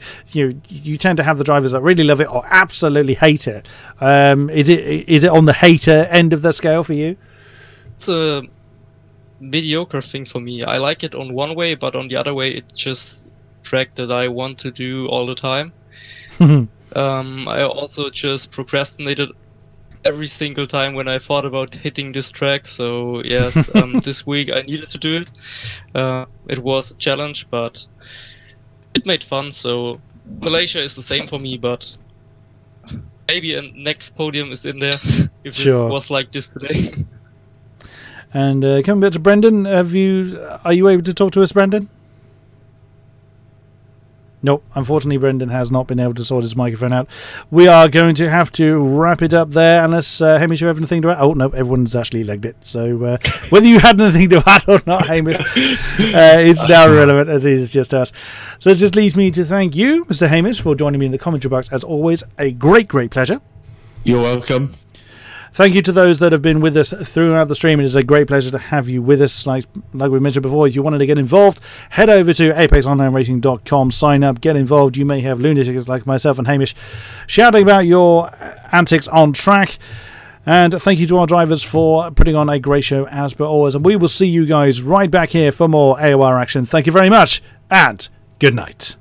tend to have the drivers that really love it or absolutely hate it. Is it on the hater end of the scale for you? It's a mediocre thing for me. I like it on one way, but on the other way, it's just a track that I want to do all the time. I also just procrastinated every single time when I thought about hitting this track. So yes, this week I needed to do it. It was a challenge, but it made fun. So Malaysia is the same for me, but maybe a next podium is in there if it was like this today. And coming back to Brendan, are you able to talk to us, Brendan? Nope, unfortunately Brendan has not been able to sort his microphone out. We are going to have to wrap it up there, unless Hamish, you have anything to add? Oh, no, everyone's actually legged it. So whether you had anything to add or not, Hamish, it's now irrelevant, as it is just us. So it just leaves me to thank you, Mr. Hamish, for joining me in the commentary box. As always, a great pleasure. You're welcome. Thank you to those that have been with us throughout the stream. It is a great pleasure to have you with us. Like we mentioned before, if you wanted to get involved, head over to apexonlineracing.com, sign up, get involved. You may have lunatics like myself and Hamish shouting about your antics on track. And thank you to our drivers for putting on a great show as per always. And we will see you guys right back here for more AOR action. Thank you very much, and good night.